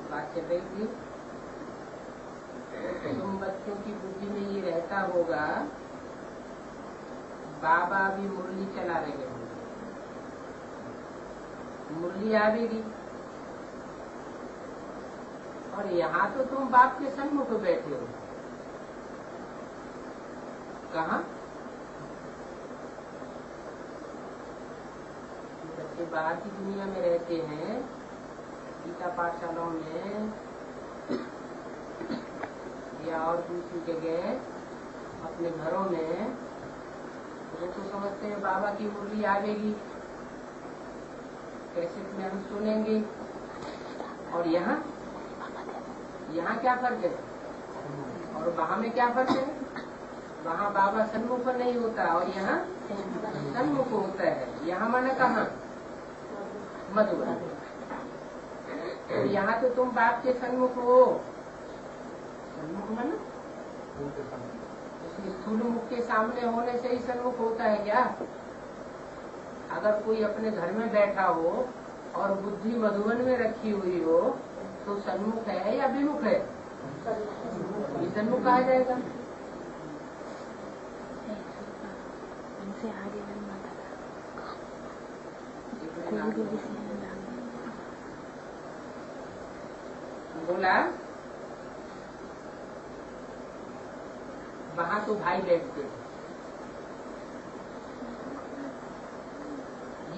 बात चल रही थी। तुम बच्चों की बुद्धि में ये रहता होगा बाबा भी मुरली चला रहे होंगे, मुरली आवेगी और यहाँ तो तुम बाप के सन्मुख बैठे हो। कहाँ? बच्चे बाहर की दुनिया में रहते हैं, गीता पाठशालाओं में या और दूसरी जगह अपने घरों में, वो तो समझते हैं बाबा की मुरली आवेगी, कैसे में हम सुनेंगे। और यहाँ क्या फर्क है और वहाँ में क्या फर्क है? वहाँ बाबा सन्मुख नहीं होता और यहाँ सन्मुख होता है। यहाँ माना कहाँ? मधुबन। तो यहाँ तो तुम बाप के सन्मुख हो। सन्मुख माना स्थूल मुख के सामने होने से ही सन्मुख होता है क्या? अगर कोई अपने घर में बैठा हो और बुद्धि मधुबन में रखी हुई हो तो सन्मुख है या विमुख है? ये सन्मुख कहा जाएगा। बोला वहाँ तो भाई बैठते हैं,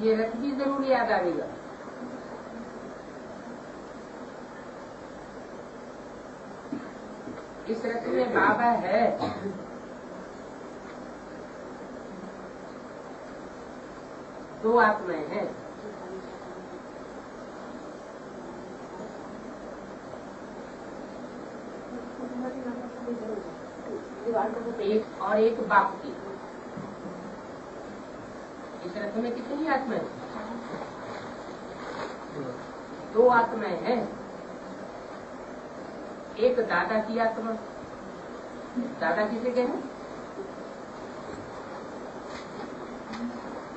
ये रथ भी जरूर याद आएगा। इस रथ में बाबा है, दो आत्माएं हैं। एक और एक बाप की, इस रथ में कितनी आत्माएं? 2 आत्माएं हैं। एक दादा की आत्मा, दादा किसे कहें?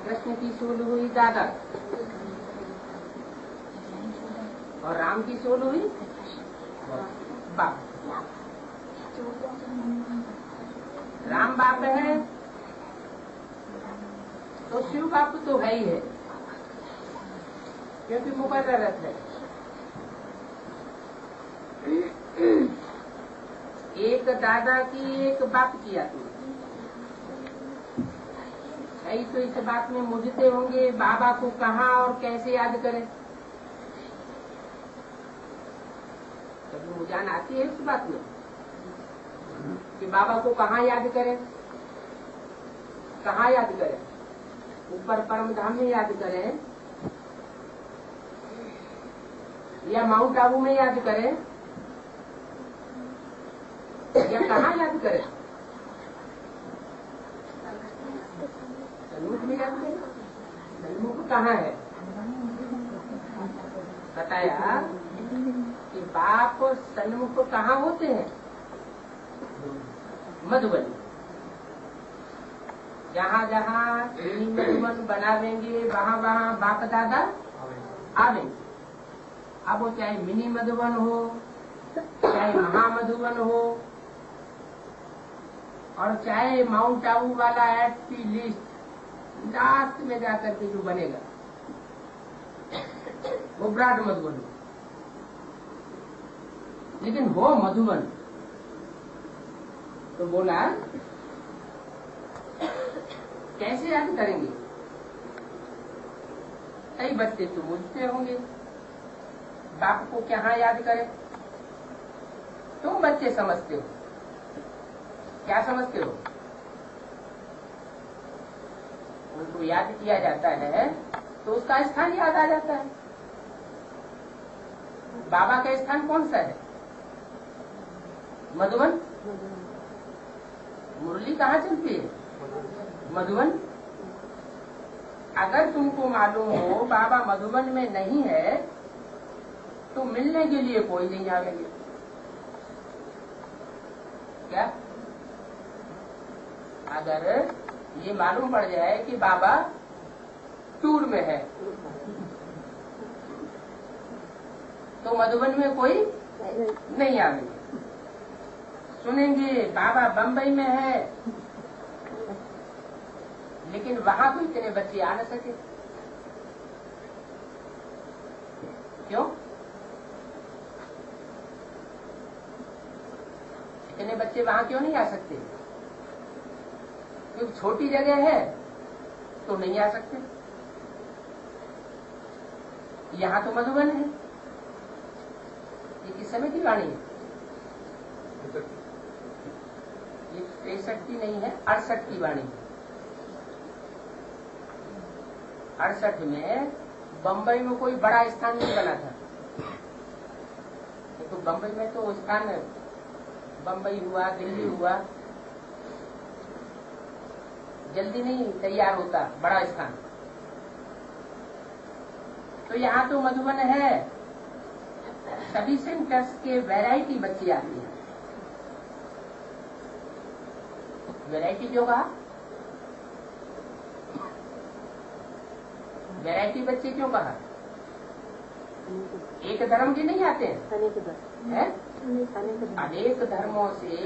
कृष्ण की सोल हुई दादा, और राम की सोल हुई बाप। राम बाप है तो शिव बाप तो है ही है, क्योंकि मुकर्रर रथ है। एक दादा की, एक बाप की आत्मा है। तो इस बात में मुझते होंगे बाबा को कहाँ और कैसे याद करें। कभी जान आती है इस बात में कि बाबा को कहाँ याद करें, कहाँ याद करें? ऊपर परम धाम में याद करें या माउंट आबू में याद करें या कहाँ याद करें? सन्मुख में याद करें। सन्मुख कहाँ है? बताया कि बाप सन्मुख कहाँ होते हैं? मधुबन। जहाँ जहाँ मधुबन बनावेंगे वहाँ वहाँ बाप दादा आवेंगे। अब वो चाहे मिनी मधुबन हो, चाहे महामधुबन हो, और चाहे माउंट आबू वाला एफपी लिस्ट लास्ट में जाकर के जो बनेगा वो ब्राड मधुबन हो, लेकिन हो मधुबन। तो बोला कैसे याद करेंगे? कई बच्चे तो मुझसे होंगे बाप को कहाँ याद करें। तुम बच्चे समझते हो, क्या समझते हो? उनको याद किया जाता है तो उसका स्थान याद आ जाता है। बाबा का स्थान कौन सा है? मधुबन। मुरली कहाँ चलती है? मधुबन। अगर तुमको मालूम हो बाबा मधुबन में नहीं है तो मिलने के लिए कोई नहीं आवेंगे। क्या? अगर ये मालूम पड़ जाए कि बाबा टूर में है तो मधुबन में कोई नहीं आवेंगे। सुनेंगे बाबा बंबई में है, लेकिन वहां तो इतने बच्चे आ न सके। क्यों? इतने बच्चे वहां क्यों नहीं आ सकते? क्योंकि छोटी जगह है तो नहीं आ सकते। यहाँ तो मधुबन है। ये किस समय की वाणी है? ये 63 की नहीं है, 68 की वाणी है। 68 में बंबई में कोई बड़ा स्थान नहीं बना था। तो बंबई में तो स्थान, बंबई हुआ, दिल्ली हुआ, जल्दी नहीं तैयार होता बड़ा स्थान। तो यहाँ तो मधुबन है। सभी सेंटर्स के वैरायटी बच्चे आती है। वैरायटी क्यों कहा? वैरायटी बच्चे क्यों कहा? एक धर्म के नहीं आते हैं, अनेक धर्मों से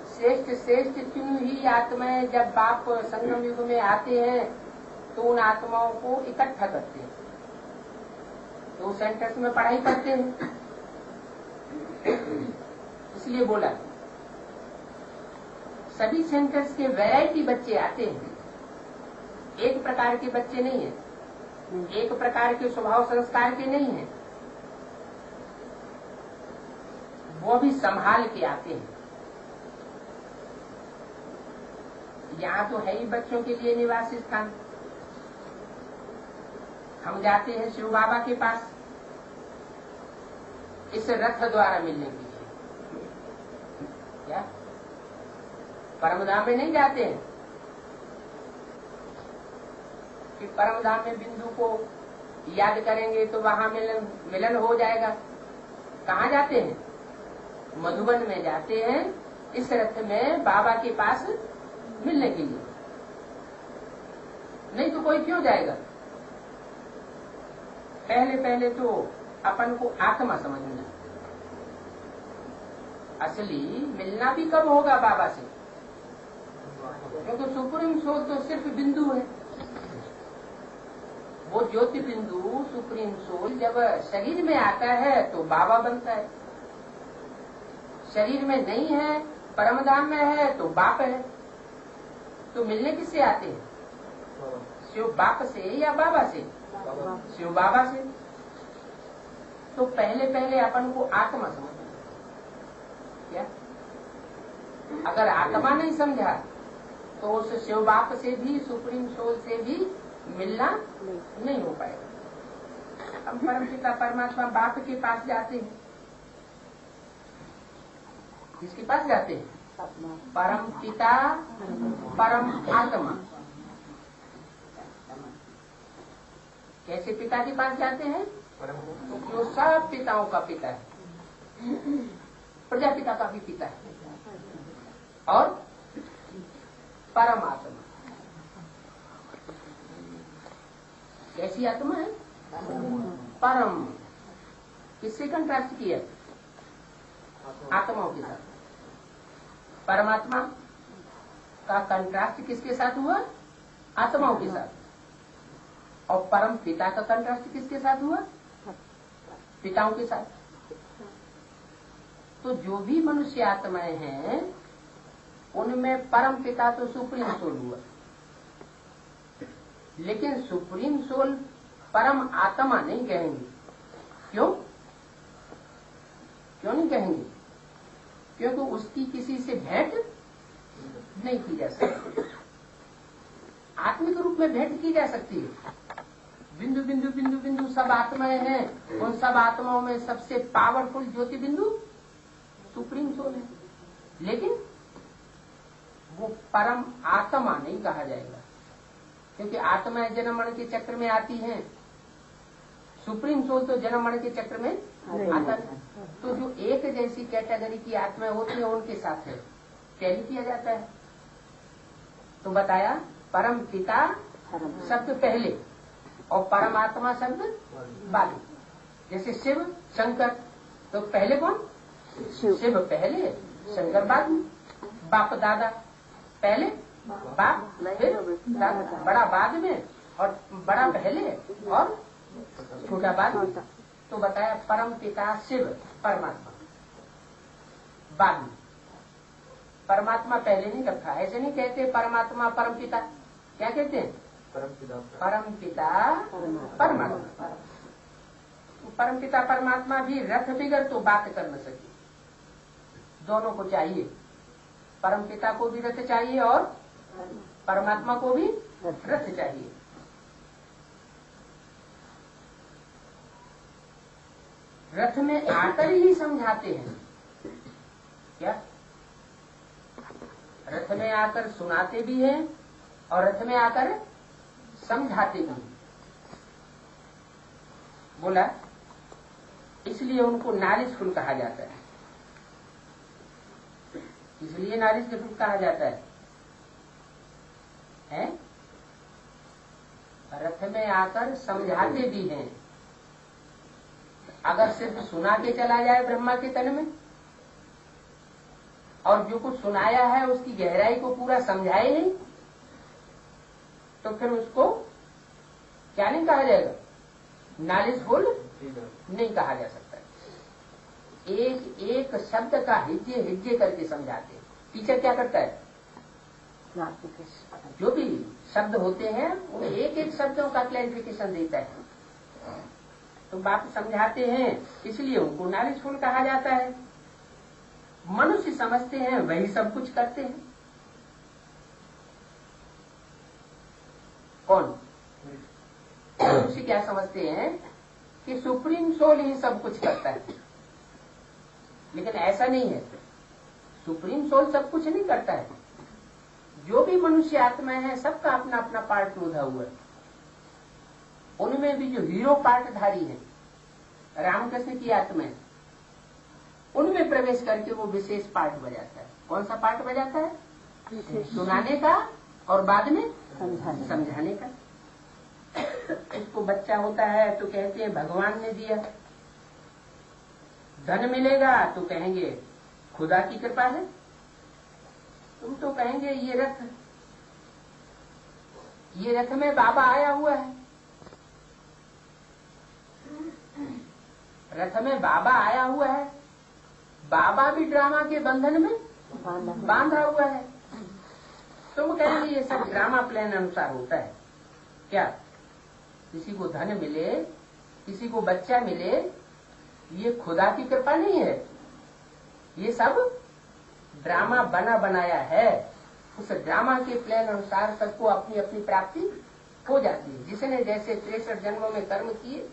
श्रेष्ठ श्रेष्ठ चुनी हुई आत्माएं जब बाप संगम युग में आते हैं तो उन आत्माओं को इकट्ठा करते हैं, तो सेंटर्स में पढ़ाई करते हैं। इसलिए बोला सभी सेंटर्स के वैरायटी बच्चे आते हैं, एक प्रकार के बच्चे नहीं है, एक प्रकार के स्वभाव संस्कार के नहीं है। वो भी संभाल के आते हैं। यहाँ तो है ही बच्चों के लिए निवास स्थान। हम जाते हैं शिव बाबा के पास इस रथ द्वारा मिलने के लिए। क्या परमधाम में नहीं जाते हैं? कि परम धाम में बिंदु को याद करेंगे तो वहां मिलन हो जाएगा। कहाँ जाते हैं? मधुबन में जाते हैं इस रथ में बाबा के पास मिलने के लिए। नहीं तो कोई क्यों जाएगा? पहले पहले तो अपन को आत्मा समझना। असली मिलना भी कब होगा बाबा से? क्योंकि सुप्रीम सोल तो सिर्फ बिंदु है। वो ज्योति बिंदु सुप्रीम सोल जब शरीर में आता है तो बाबा बनता है। शरीर में नहीं है, परमधाम में है तो बाप है। तो मिलने किससे आते हैं? शिव बाप से या बाबा से? शिव बाबा से। तो पहले पहले अपन को आत्मा समझना। क्या? अगर आत्मा नहीं समझा तो उस शिव बाप से भी, सुप्रीम सोल से भी मिलना नहीं हो पाएगा। हम परम पिता परमात्मा बाप के पास जाते हैं। किसके पास जाते हैं? परम पिता परम आत्मा। कैसे पिता के पास जाते हैं? जो सब पिताओं का पिता है, प्रजापिता का भी पिता है। और परमात्मा कैसी आत्मा है? परम। किससे कंट्रास्ट किया? आत्माओं के साथ। परमात्मा का कंट्रास्ट किसके साथ हुआ? आत्माओं के साथ। और परम पिता का कंट्रास्ट किसके साथ हुआ? पिताओं के साथ। तो जो भी मनुष्य आत्माएं हैं उनमें परम पिता तो सुप्रीम सोल हुआ, लेकिन सुप्रीम सोल परम आत्मा नहीं कहेंगे। क्यों? क्यों नहीं कहेंगे? क्योंकि उसकी किसी से भेंट नहीं की जा सकती। आत्मिक रूप में भेंट की जा सकती है। बिंदु बिंदु बिंदु बिंदु सब आत्माएं हैं। उन सब आत्माओं में सबसे पावरफुल ज्योति बिंदु सुप्रीम सोल है, लेकिन वो परम आत्मा नहीं कहा जाएगा। क्योंकि आत्माएं जन्म मरण के चक्र में आती हैं, सुप्रीम सोल तो जन्म मरण के चक्र में आता है। तो जो एक जैसी कैटेगरी की आत्माएं होती है उनके साथ है टैली किया जाता है। तो बताया परम पिता शब्द पहले और परमात्मा शब्द बाद में। जैसे शिव शंकर, तो पहले कौन? शिव पहले, शंकर बाद में। बाप दादा पहले, बाप फिर दादा। बड़ा बाद में और बड़ा पहले और छोटा बाद में। तो बताया परम पिता शिव परमात्मा बाद में। परमात्मा पहले नहीं रखा। ऐसे नहीं कहते परमात्मा परम पिता। क्या कहते हैं? परम पिता परमात्मा। परम पिता परमात्मा भी रथ बिगर तो बात कर न सके। दोनों को चाहिए। परम पिता को भी रथ चाहिए और परमात्मा को भी रथ चाहिए। रथ में आकर ही समझाते हैं। क्या? रथ में आकर सुनाते भी हैं और रथ में आकर समझाते भी हैं। बोला इसलिए उनको नॉलेजफुल कहा जाता है। इसलिए नॉलेजफुल कहा जाता है? रथ में आकर समझाते भी हैं। अगर सिर्फ सुना के चला जाए ब्रह्मा के तन में और जो कुछ सुनाया है उसकी गहराई को पूरा समझाए नहीं, तो फिर उसको क्या नहीं कहा जाएगा? नॉलेजफुल नहीं कहा जा सकता। एक एक शब्द का हिज्जे हिज्जे करके समझाते। टीचर क्या करता है? जो भी शब्द होते हैं उन्हें एक एक शब्दों का क्लैरिफिकेशन देता है। तो बाप समझाते हैं, इसलिए उनको नॉलेजफुल कहा जाता है। मनुष्य समझते हैं वही सब कुछ करते हैं। कौन? मनुष्य क्या समझते हैं कि सुप्रीम सोल ही सब कुछ करता है, लेकिन ऐसा नहीं है। सुप्रीम सोल सब कुछ नहीं करता है। जो भी मनुष्य आत्मा है सबका अपना अपना पार्ट टूटा हुआ है। उनमें भी जो हीरो पार्टधारी है रामकृष्ण की आत्मा है, उनमें प्रवेश करके वो विशेष पार्ट बजाता है। कौन सा पार्ट बजाता है? सुनाने का और बाद में समझाने का। इसको बच्चा होता है तो कहते हैं भगवान ने दिया, धन मिलेगा तो कहेंगे खुदा की कृपा है, तुम तो कहेंगे ये रथ में बाबा आया हुआ है, रथ में बाबा आया हुआ है, बाबा भी ड्रामा के बंधन में बांधा हुआ है। तुम कहेंगे ये सब ड्रामा प्लान अनुसार होता है क्या? किसी को धन मिले, किसी को बच्चा मिले, ये खुदा की कृपा नहीं है, ये सब ड्रामा बना बनाया है। उस ड्रामा के प्लान अनुसार सबको अपनी अपनी प्राप्ति हो जाती है। जिसने जैसे 63 जन्मों में कर्म किए,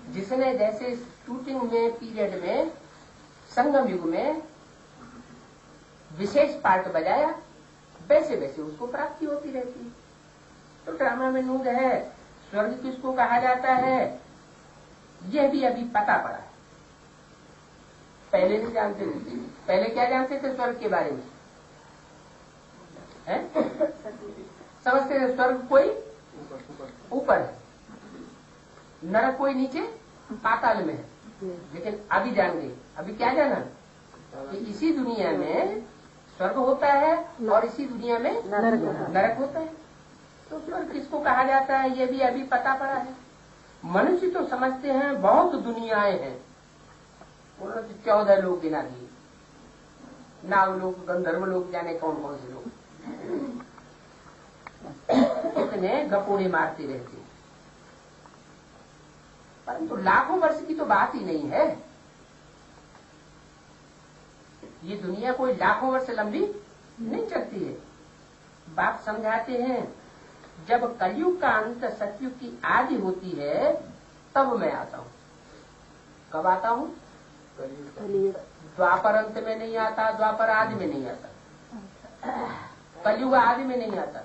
जिसने जैसे शूटिंग में पीरियड में संगम युग में विशेष पार्ट बजाया, वैसे वैसे उसको प्राप्ति होती रहती है। तो ड्रामा में नूद है। स्वर्ग किसको कहा जाता है, यह भी अभी पता पड़ा है, पहले नहीं जानते थे। पहले क्या जानते थे स्वर्ग के बारे में? समझते थे स्वर्ग कोई ऊपर है, नरक कोई नीचे पाताल में है। लेकिन अभी जान गए, अभी क्या जाना कि इसी दुनिया में स्वर्ग होता है और इसी दुनिया में नरक होता है। तो स्वर्ग किसको कहा जाता है ये भी अभी पता पड़ा है। मनुष्य तो समझते हैं बहुत दुनियाएं हैं, उन्होंने 14 लोग गिना दिए, नाग लोग, गंधर्व लोग, जाने कौन कौन से लोग, इतने गपोड़े मारते रहते हैं। परंतु लाखों वर्ष की तो बात ही नहीं है। ये दुनिया कोई लाखों वर्ष लंबी नहीं चलती है। बाप समझाते हैं जब कलयुग का अंत सतयुग की आदि होती है तब मैं आता हूँ। कब आता हूँ? द्वापर अंत में नहीं आता, द्वापर आदि में नहीं आता, कलयुग आदि में नहीं आता,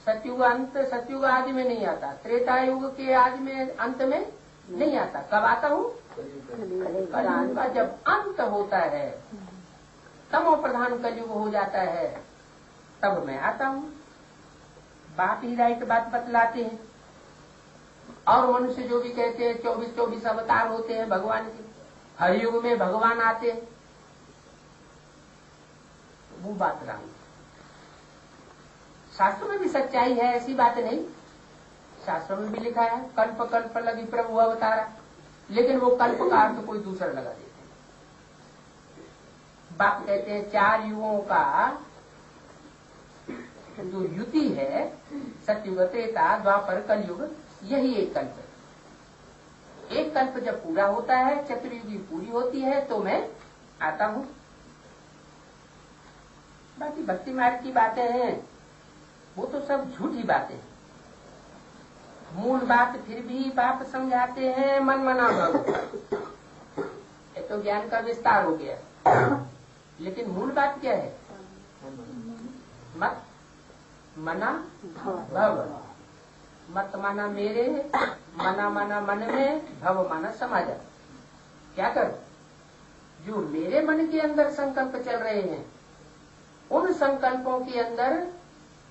सतयुग अंत सतयुग आदि में नहीं आता, त्रेता युग के आदि में अंत में नहीं आता। कब आता हूँ? कलयुग का जब अंत होता है, तमो प्रधान कलयुग हो जाता है, तब मैं आता हूँ। बाप ही राइट बात बतलाते हैं। और मनुष्य जो भी कहते हैं 24 अवतार होते हैं भगवान के, हर युग में भगवान आते हैं, वो बात राम। शास्त्रों में भी सच्चाई है, ऐसी बात नहीं। शास्त्रों में भी लिखा है कल्प कल्प लगी प्रभु अवतारा, लेकिन वो कल्प का अर्थ कोई दूसरा लगा देते हैं। बाप कहते हैं 4 युगों का जो युति है, सतयुग, त्रेता, द्वापर, कलयुग, यही एक कल्प है। एक कल्प जब पूरा होता है, चतुर्युगी पूरी होती है, तो मैं आता हूँ। बाकी भक्ति मार्ग की बातें हैं, वो तो सब झूठी बातें हैं। मूल बात फिर भी बाप समझाते हैं मन मना भव। ये तो ज्ञान का विस्तार हो गया, लेकिन मूल बात क्या है? मत मना भव। मत माना मेरे, मना माना मन में, भव माना समाज। क्या कर? जो मेरे मन के अंदर संकल्प चल रहे हैं, उन संकल्पों के अंदर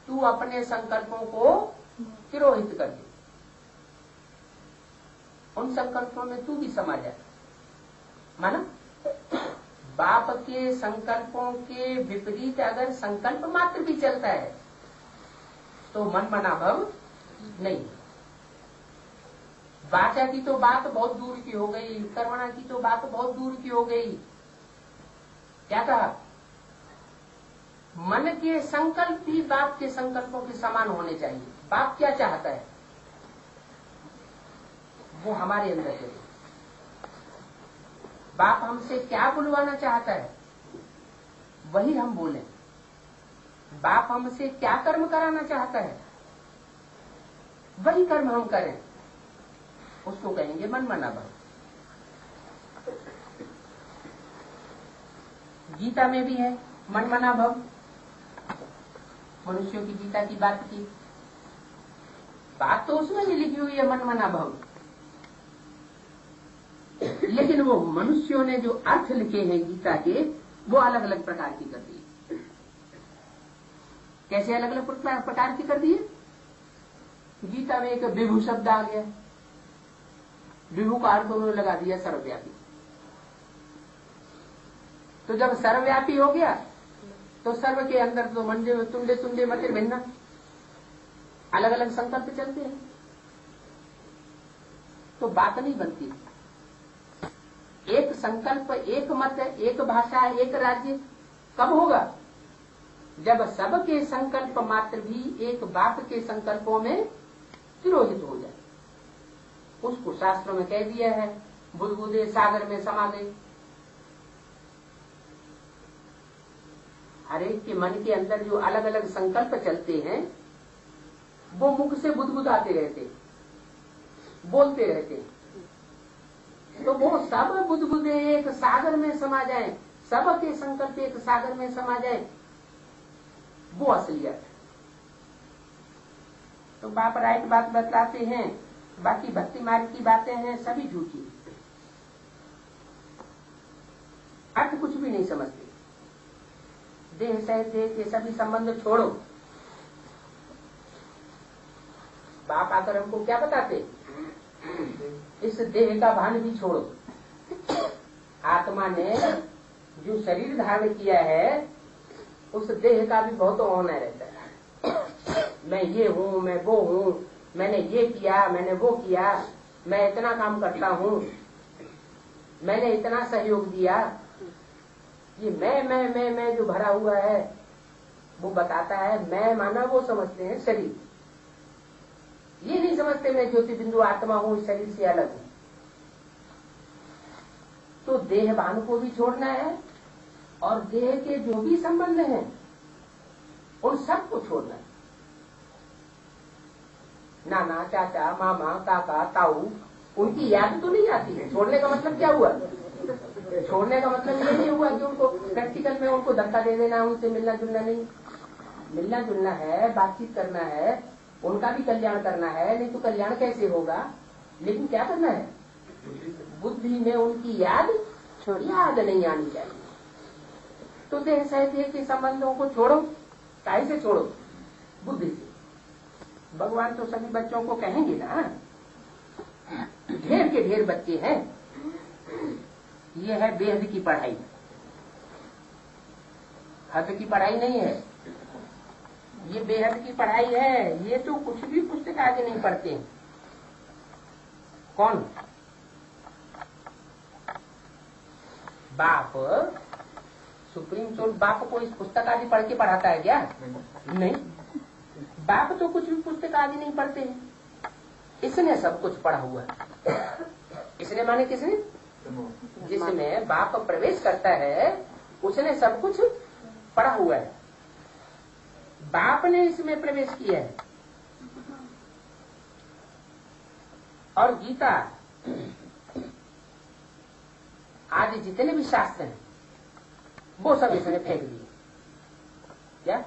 तू अपने संकल्पों को तिरोहित कर दे। उन संकल्पों में तू भी समा जा। माना बाप के संकल्पों के विपरीत अगर संकल्प मात्र भी चलता है तो मन मना भव नहीं। वाचा की तो बात बहुत दूर की हो गई, कर्मणा की तो बात बहुत दूर की हो गई। क्या कहा? मन के संकल्प भी बाप के संकल्पों के समान होने चाहिए। बाप क्या चाहता है वो हमारे अंदर है। बाप हमसे क्या बुलवाना चाहता है वही हम बोलें। बाप हमसे क्या कर्म कराना चाहता है वही कर्म हम करें, उसको कहेंगे मन मना भव। गीता में भी है मन मना भव। मनुष्यों की गीता की बात की बात तो उसमें भी लिखी हुई है मन मना भव, लेकिन वो मनुष्यों ने जो अर्थ लिखे हैं गीता के वो अलग अलग प्रकार की कर दिए। कैसे अलग अलग प्रकार की कर दिए? गीता में एक विभु शब्द आ गया, विभु का अर्थ उन्होंने लगा दिया सर्वव्यापी। तो जब सर्वव्यापी हो गया तो सर्व के अंदर तो मंडे तुंडे तुंडे मते भिन्न अलग अलग संकल्प चलते हैं, तो बात नहीं बनती। एक संकल्प, एक मत, एक भाषा, एक राज्य कब होगा? जब सबके संकल्प मात्र भी एक बाप के संकल्पों में तिरोहित हो जाए। उसको शास्त्रों में कह दिया है बुदबुदे सागर में समा गई। हर एक के मन के अंदर जो अलग अलग संकल्प चलते हैं वो मुख से बुदबुदाते रहते, बोलते रहते, तो वो सब बुदबुदे एक सागर में समा जाए, सबके संकल्प एक सागर में समा जाए, वो असलियत है। तो बाप राइट बात बतलाते हैं, बाकी भक्ति मार्ग की बातें हैं सभी झूठी, अर्थ कुछ भी नहीं समझते। देह सहित देह के सभी संबंध छोड़ो। बाप आकर हमको क्या बताते? इस देह का भान भी छोड़ो। आत्मा ने जो शरीर धारण किया है उस देह का भी बहुत होना रहता है। मैं ये हूँ, मैं वो हूँ, मैंने ये किया, मैंने वो किया, मैं इतना काम करता हूँ, मैंने इतना सहयोग दिया। ये मैं जो भरा हुआ है वो बताता है। मैं माना वो समझते हैं शरीर, ये नहीं समझते मैं ज्योति बिंदु आत्मा हूँ, इस शरीर से अलग हूँ। तो देह भान को भी छोड़ना है और देह के जो भी संबंध हैं उन सबको छोड़ना है। नाना, चाचा, मामा, काका, ताऊ, उनकी याद तो नहीं आती है। छोड़ने का मतलब क्या हुआ? छोड़ने का मतलब ये नहीं हुआ कि उनको प्रैक्टिकल में उनको धक्का दे देना, उनसे मिलना जुलना नहीं। मिलना जुलना है, बातचीत करना है, उनका भी कल्याण करना है, नहीं तो कल्याण कैसे होगा? लेकिन क्या करना है? बुद्धि में उनकी याद नहीं आनी चाहिए। तो देह सहित देह के संबंधों को छोड़ो। काहे से छोड़ो? बुद्धि से। भगवान तो सभी बच्चों को कहेंगे ना, ढेर के ढेर बच्चे हैं, ये है बेहद की पढ़ाई, हद की पढ़ाई नहीं है, ये बेहद की पढ़ाई है। ये तो कुछ भी पुस्तक आगे नहीं पढ़ते। कौन? बाप सुप्रीम कोर्ट बाप को इस पुस्तक आदि पढ़ के पढ़ाता है क्या? नहीं। बाप तो कुछ भी पुस्तक आदि नहीं पढ़ते हैं, इसने सब कुछ पढ़ा हुआ है। इसने माने किसने? जिसमें बाप प्रवेश करता है उसने सब कुछ पढ़ा हुआ है। बाप ने इसमें प्रवेश किया है। और गीता आदि जितने भी शास्त्र हैं वो सब इसने फेंक दिए। क्या?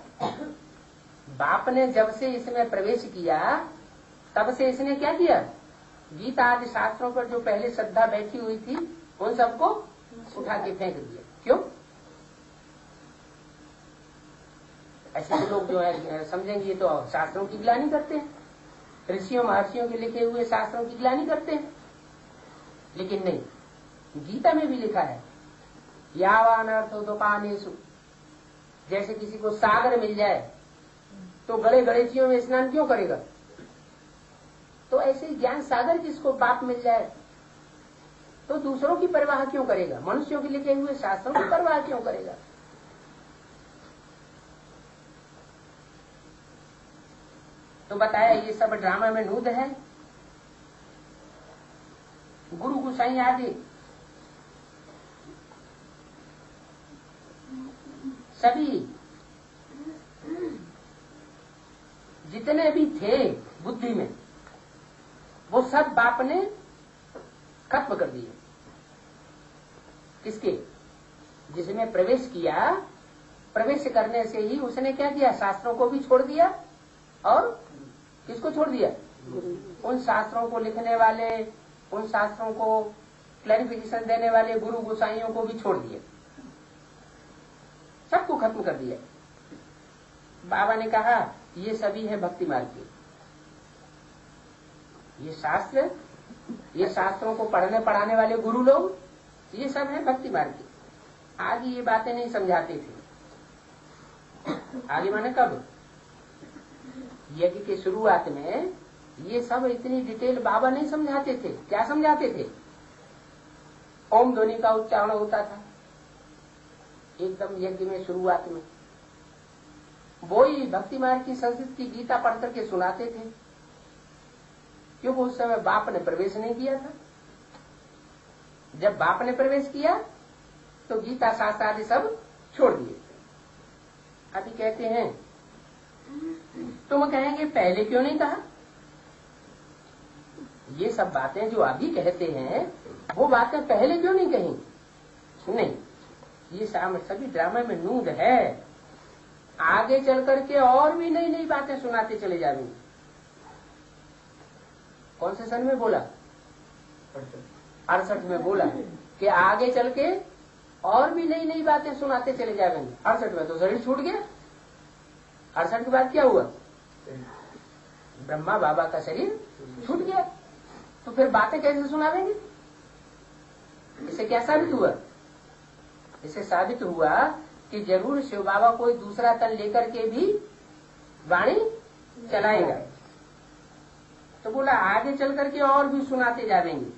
बाप ने जब से इसमें प्रवेश किया तब से इसने क्या किया? गीता आदि शास्त्रों पर जो पहले श्रद्धा बैठी हुई थी उन सबको उठा के फेंक दिया। क्यों? ऐसे तो लोग जो है समझेंगे तो शास्त्रों की ग्लानि करते हैं, ऋषियों महर्षियों के लिखे हुए शास्त्रों की ग्लानि करते हैं। लेकिन नहीं, गीता में भी लिखा है यावान अर्थोपानेषु। जैसे किसी को सागर मिल जाए तो गड़े गड़ेचियों में स्नान क्यों करेगा? तो ऐसे ही ज्ञान सागर जिसको बाप मिल जाए तो दूसरों की परवाह क्यों करेगा? मनुष्यों के लिखे हुए शास्त्रों की परवाह क्यों करेगा? तो बताया ये सब ड्रामा में नूद है। गुरु गोसाई आदि सभी जितने भी थे बुद्धि में वो सब बाप ने खत्म कर दिए। किसके? जिसमें प्रवेश किया, प्रवेश करने से ही उसने क्या किया? शास्त्रों को भी छोड़ दिया और किसको छोड़ दिया? उन शास्त्रों को लिखने वाले, उन शास्त्रों को क्लैरिफिकेशन देने वाले गुरु गोसाइयों को भी छोड़ दिए, सबको खत्म कर दिया। बाबा ने कहा ये सभी है भक्ति मार्ग के, ये शास्त्र, ये शास्त्रों को पढ़ने पढ़ाने वाले गुरु लोग, ये सब है भक्ति मार्ग के। आगे ये बातें नहीं समझाते थे। आगे माने कब? यज्ञ के शुरुआत में ये सब इतनी डिटेल बाबा नहीं समझाते थे। क्या समझाते थे? ओम ध्वनि का उच्चारण होता था एकदम यज्ञ में शुरुआत में, वो ही भक्ति मार्ग की संस्कृत की गीता पढ़ करके सुनाते थे, क्योंकि उस समय बाप ने प्रवेश नहीं किया था। जब बाप ने प्रवेश किया तो गीता शास्त्र आदि सब छोड़ दिए। अभी कहते हैं, तुम कहेंगे पहले क्यों नहीं कहा? ये सब बातें जो अभी कहते हैं वो बातें पहले क्यों नहीं कही? नहीं, ये सभी ड्रामा में नूंद है। आगे चल करके और भी नई नई बातें सुनाते चले जाएंगे। कौन से सन में बोला? 68 में बोला कि आगे चल के और भी नई नई बातें सुनाते चले जाएंगे। 68 में तो शरीर छूट गया। 68 के बाद क्या हुआ? ब्रह्मा बाबा का शरीर छूट गया, तो फिर बातें कैसे सुनावेंगे? इससे क्या साबित हुआ? इससे साबित हुआ कि जरूर शिव बाबा कोई दूसरा तन लेकर के भी वाणी चलाएगा। तो बोला आगे चल करके और भी सुनाते जाएंगे,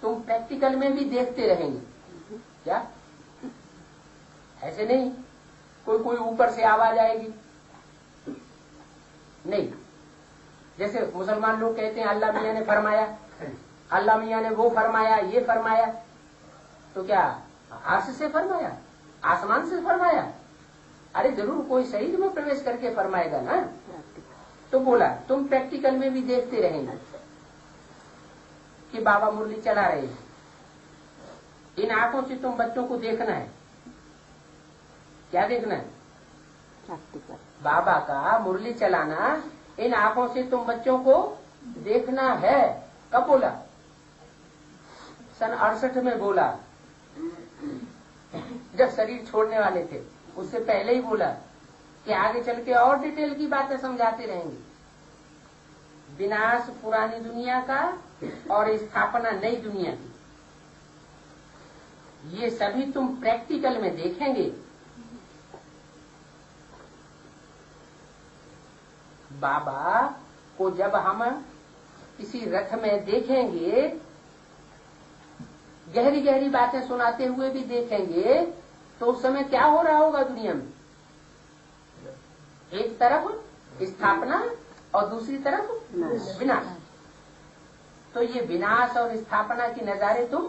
तुम प्रैक्टिकल में भी देखते रहेंगे। क्या? ऐसे नहीं कोई ऊपर से आवाज आएगी, नहीं। जैसे मुसलमान लोग कहते हैं अल्लाह मियां ने फरमाया, अल्लाह मियां ने वो फरमाया, ये फरमाया, तो क्या आर्श से फरमाया? आसमान से फरमाया? अरे जरूर कोई शरीर में प्रवेश करके फरमाएगा ना। तो बोला तुम प्रैक्टिकल में भी देखते रहेंगे कि बाबा मुरली चला रहे हैं। इन आंखों से तुम बच्चों को देखना है। क्या देखना है? बाबा का मुरली चलाना इन आंखों से तुम बच्चों को देखना है। कब बोला? सन 68 में बोला, जब शरीर छोड़ने वाले थे। उससे पहले ही बोला कि आगे चल के और डिटेल की बातें समझाते रहेंगे। विनाश पुरानी दुनिया का और स्थापना नई दुनिया की, ये सभी तुम प्रैक्टिकल में देखेंगे। बाबा को जब हम किसी रथ में देखेंगे, गहरी गहरी बातें सुनाते हुए भी देखेंगे, तो उस समय क्या हो रहा होगा दुनिया में? एक तरफ स्थापना और दूसरी तरफ विनाश। तो ये विनाश और स्थापना की नजारे तुम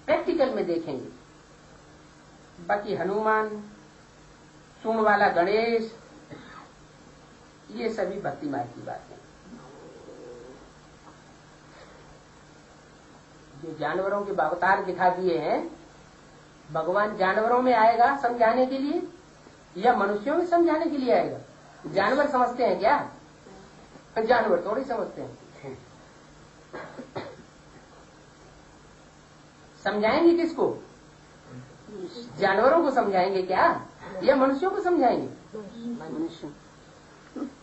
प्रैक्टिकल में देखेंगे। बाकी हनुमान, सूंड वाला गणेश, ये सभी भक्ति मार्ग की बातें। जो जानवरों के अवतार दिखा दिए हैं, भगवान जानवरों में आएगा समझाने के लिए या मनुष्यों में समझाने के लिए आएगा? जानवर समझते हैं क्या? जानवर थोड़ी समझते हैं। समझाएंगे किसको? जानवरों को समझाएंगे क्या या मनुष्यों को समझाएंगे? मनुष्य।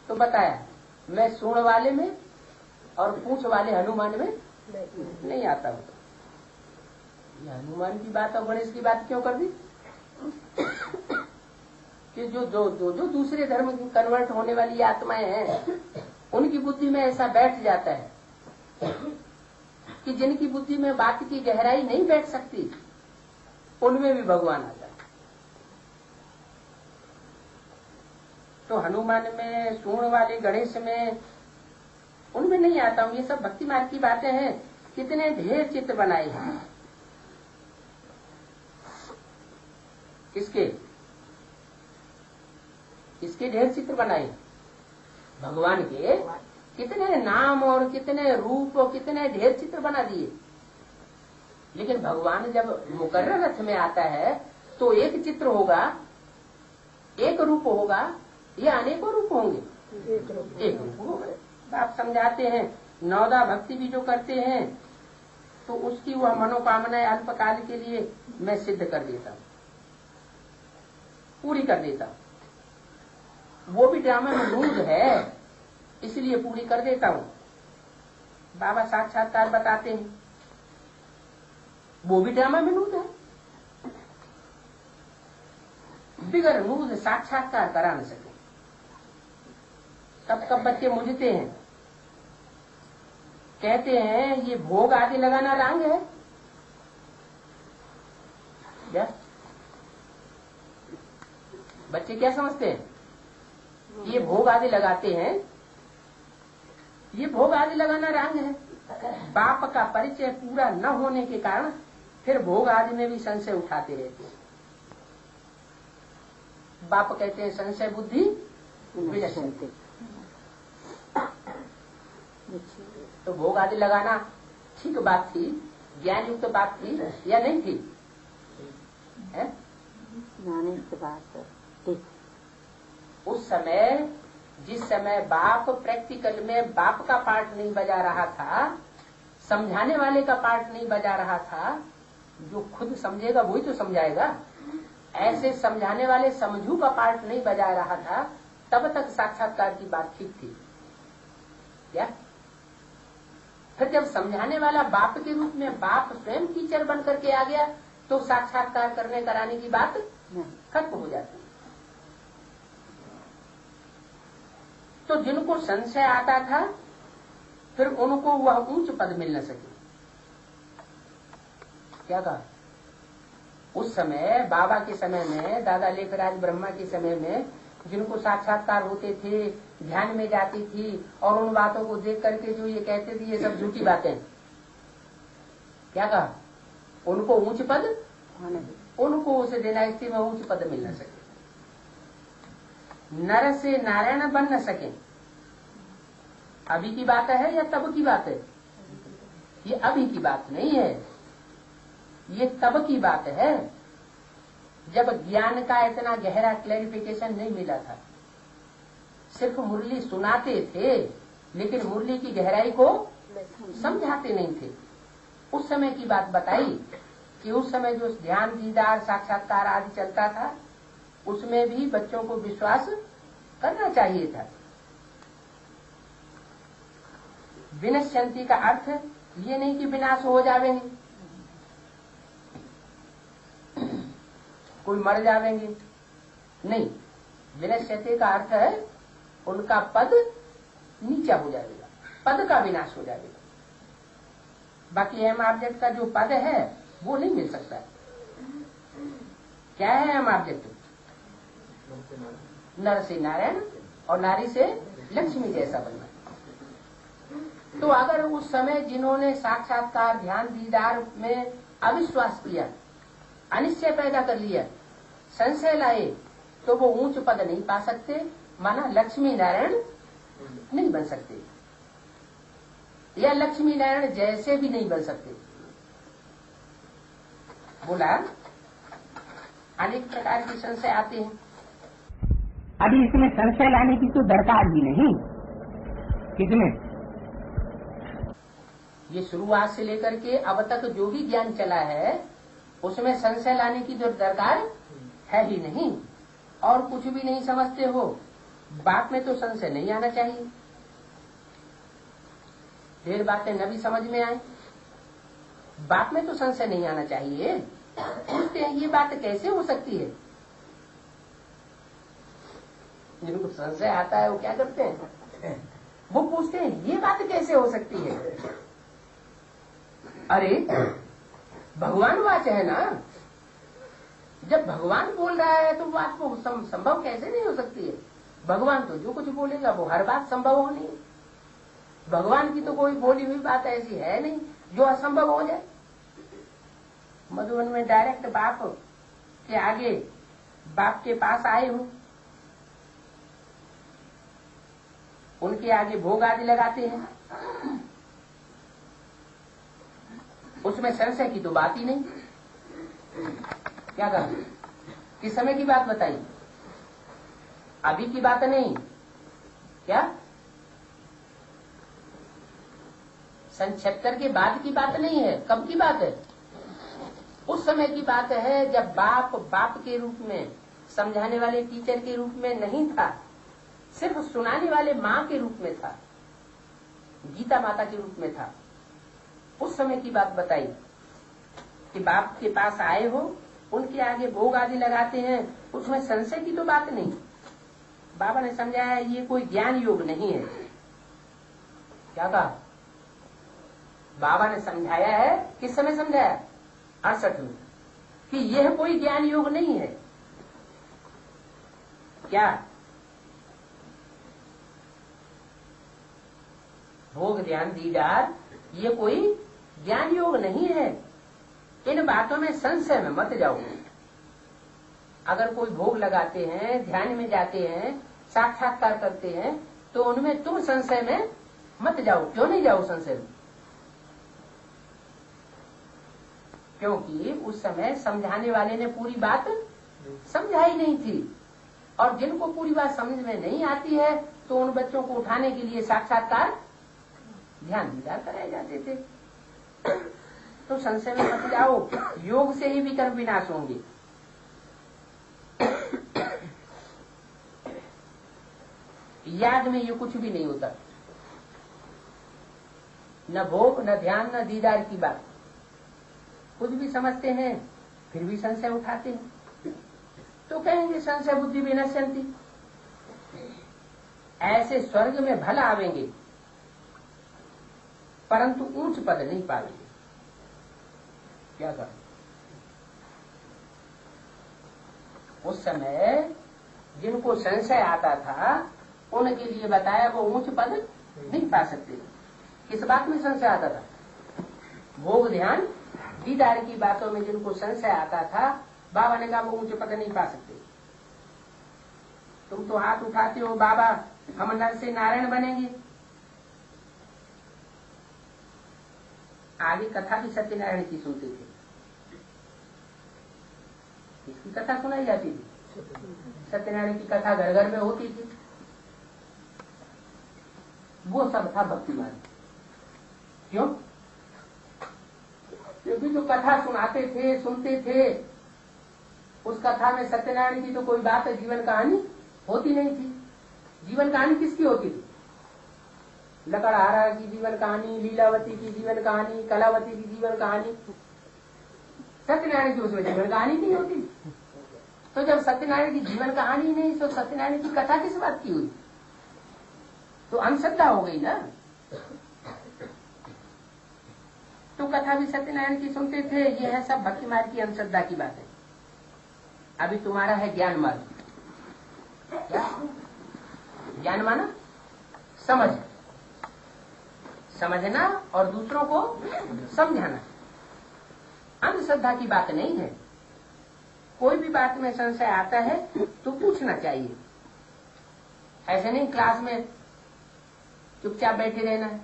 तो बताया, मैं सूंड वाले में और पूंछ वाले हनुमान में नहीं आता हूं। ये हनुमान की बात और गणेश की बात क्यों कर दी? कि जो दूसरे धर्म की कन्वर्ट होने वाली आत्माएं हैं, उनकी बुद्धि में ऐसा बैठ जाता है कि जिनकी बुद्धि में बात की गहराई नहीं बैठ सकती, उनमें भी भगवान आता है। तो हनुमान में, सूंड वाले गणेश में, उनमें नहीं आता हूं। ये सब भक्ति मार्ग की बातें हैं। कितने ढेर चित्र बनाए हैं। किसके ढेर चित्र बनाए? भगवान के कितने नाम और कितने रूप और कितने ढेर चित्र बना दिए। लेकिन भगवान जब मुकर्रर रथ में आता है तो एक चित्र होगा, एक रूप होगा या अनेकों रूप होंगे? एक रूप होगा। बाप समझाते हैं, नौदा भक्ति भी जो करते हैं तो उसकी वह मनोकामनाएं अल्पकाल के लिए मैं सिद्ध कर देता हूँ, पूरी कर देता हूँ। वो भी ड्रामा में मूड है इसलिए पूरी कर देता हूँ। बाबा साक्षात्कार बताते हैं, वो भी ड्रामा में नूद है। बिगर नूद साक्षात्कार करा न सके। कब कब बच्चे मुझते हैं, कहते हैं ये भोग आदि लगाना रांग है क्या? बच्चे क्या समझते हैं? ये भोग आदि लगाते हैं, ये भोग आदि लगाना रांग है। बाप का परिचय पूरा न होने के कारण फिर भोग आदि में भी संशय उठाते रहते हैं। बाप कहते हैं संशय बुद्धि विनश्यन्ति। तो भोग आदि लगाना ठीक बात थी, ज्ञान युक्त बात थी या नहीं थी? उस समय जिस समय बाप प्रैक्टिकल में बाप का पार्ट नहीं बजा रहा था, समझाने वाले का पार्ट नहीं बजा रहा था, जो खुद समझेगा वही तो समझाएगा। ऐसे समझाने वाले समझू का पार्ट नहीं बजा रहा था, तब तक साक्षात्कार की बात ठीक थी क्या? फिर जब समझाने वाला बाप के रूप में बाप स्वयं टीचर बन करके आ गया तो साक्षात्कार करने कराने की बात खत्म हो जाती। तो जिनको संशय आता था फिर उनको वह उच्च पद मिल न सके। क्या कहा? उस समय बाबा के समय में, दादा लेखराज ब्रह्मा के समय में जिनको साक्षात्कार होते थे, ध्यान में जाती थी और उन बातों को देख करके जो ये कहते थे ये सब झूठी बातें, क्या कहा? उनको ऊंच पद, उनको उसे देनास्ती में ऊंच पद मिल न सके, नर से नारायण बन न सके। अभी की बात है या तब की बात है? ये अभी की बात नहीं है, ये तब की बात है जब ज्ञान का इतना गहरा क्लैरिफिकेशन नहीं मिला था। सिर्फ मुरली सुनाते थे लेकिन मुरली की गहराई को समझाते नहीं थे। उस समय की बात बताई कि उस समय जो ध्यान दीदार साक्षात्कार आदि चलता था उसमें भी बच्चों को विश्वास करना चाहिए था। विनश्यन्ति का अर्थ ये नहीं कि विनाश हो जावेंगे, कोई मर जावेंगे, नहीं। विनश्यते का अर्थ है उनका पद नीचा हो जाएगा, पद का विनाश हो जाएगा। बाकी एम ऑब्जेक्ट का जो पद है वो नहीं मिल सकता। क्या है एम ऑब्जेक्ट? नर से नारायण और नारी से लक्ष्मी जैसा बनना। तो अगर उस समय जिन्होंने साक्षात्कार ध्यान दीदार में अविश्वास किया, अनिश्चय पैदा कर लिया, संशय लाए, तो वो ऊंच पद नहीं पा सकते, माना लक्ष्मी नारायण नहीं बन सकते या लक्ष्मी नारायण जैसे भी नहीं बन सकते। बोला अनेक प्रकार के संशय आते हैं। अभी इसमें संशय लाने की तो दरकार भी नहीं। किसमें? ये शुरुआत से लेकर के अब तक जो भी ज्ञान चला है उसमें संशय लाने की जो दरकार है ही नहीं। और कुछ भी नहीं समझते हो, बात में तो संशय नहीं आना चाहिए। ढेर बातें न भी समझ में आए, बात में तो संशय नहीं आना चाहिए। पूछते हैं ये बात कैसे हो सकती है? जिनको संशय आता है वो क्या करते हैं? वो पूछते हैं ये बात कैसे हो सकती है? अरे भगवान वाच है ना, जब भगवान बोल रहा है तो बात को संभव कैसे नहीं हो सकती है? भगवान तो जो कुछ बोलेगा वो हर बात संभव होनी है। भगवान की तो कोई बोली हुई बात ऐसी है नहीं जो असंभव हो जाए। मधुबन में डायरेक्ट बाप के आगे, बाप के पास आए हूं, उनके आगे भोग आदि लगाते हैं, उसमें संशय की तो बात ही नहीं। क्या कहा? किस समय की बात बताई? अभी की बात नहीं। क्या सन 76 के बाद की बात नहीं है। कब की बात है? उस समय की बात है जब बाप बाप के रूप में, समझाने वाले टीचर के रूप में नहीं था, सिर्फ सुनाने वाले माँ के रूप में था, गीता माता के रूप में था। उस समय की बात बताई कि बाप के पास आए हो, उनके आगे भोग आदि लगाते हैं, उसमें संशय की तो बात नहीं। बाबा ने समझाया ये कोई ज्ञान योग नहीं है। क्या कहा? बाबा ने समझाया है, किस समय समझाया? 68 में, कि यह कोई ज्ञान योग नहीं है। क्या? भोग ध्यान दीदार ये कोई ज्ञान योग नहीं है। इन बातों में संशय में मत जाओ। अगर कोई भोग लगाते हैं, ध्यान में जाते हैं, साक्षात्कार करते हैं, तो उनमें तुम संशय में मत जाओ। क्यों नहीं जाओ संशय में? क्योंकि उस समय समझाने वाले ने पूरी बात समझाई नहीं थी, और जिनको पूरी बात समझ में नहीं आती है तो उन बच्चों को उठाने के लिए साक्षात्कार ध्यान दीदार कराए जाते थे। तो संशय में मत जाओ, योग से ही विकर्म विनाश होंगे। याद में ये कुछ भी नहीं होता, न भोग न ध्यान न दीदार की बात। कुछ भी समझते हैं फिर भी संशय उठाते हैं, तो कहेंगे संशय बुद्धि विनश्यन्ति। ऐसे स्वर्ग में भला आवेंगे परंतु ऊंच पद नहीं पाएंगे। क्या करें? उस समय जिनको संशय आता था उनके लिए बताया वो ऊंच पद नहीं पा सकते। किस बात में संशय आता था? भोग ध्यान दीदार की बातों में जिनको संशय आता था, बाबा ने कहा वो ऊंचे पद नहीं पा सकते। तुम तो हाथ उठाते हो, बाबा हम नर से नारायण बनेंगे। आगे कथा भी सत्यनारायण की सुनते थे। इसकी कथा सुनाई जाती थी, सत्यनारायण की कथा घर घर में होती थी। वो सब था भक्ति मार्ग। क्यों? क्योंकि जो कथा सुनाते थे, सुनते थे, उस कथा में सत्यनारायण की तो कोई बात है, जीवन कहानी होती नहीं थी। जीवन कहानी किसकी होती थी? लकड़हारा की जीवन कहानी, लीलावती की जीवन कहानी, कलावती की जीवन कहानी। सत्यनारायण की उसमें जीवन कहानी नहीं होती। तो जब सत्यनारायण की जीवन कहानी नहीं, तो सत्यनारायण की कथा किस बात की हुई? तो अंधश्रद्धा हो गई ना। तो कथा भी सत्यनारायण की सुनते थे। ये है सब भक्ति मार्ग की अंधश्रद्धा की बात है। अभी तुम्हारा है ज्ञान मार्ग। क्या ज्ञान माना? समझ, समझना और दूसरों को समझाना। अंधश्रद्धा की बात नहीं है। कोई भी बात में संशय आता है तो पूछना चाहिए। ऐसे नहीं क्लास में चुपचाप बैठे रहना है।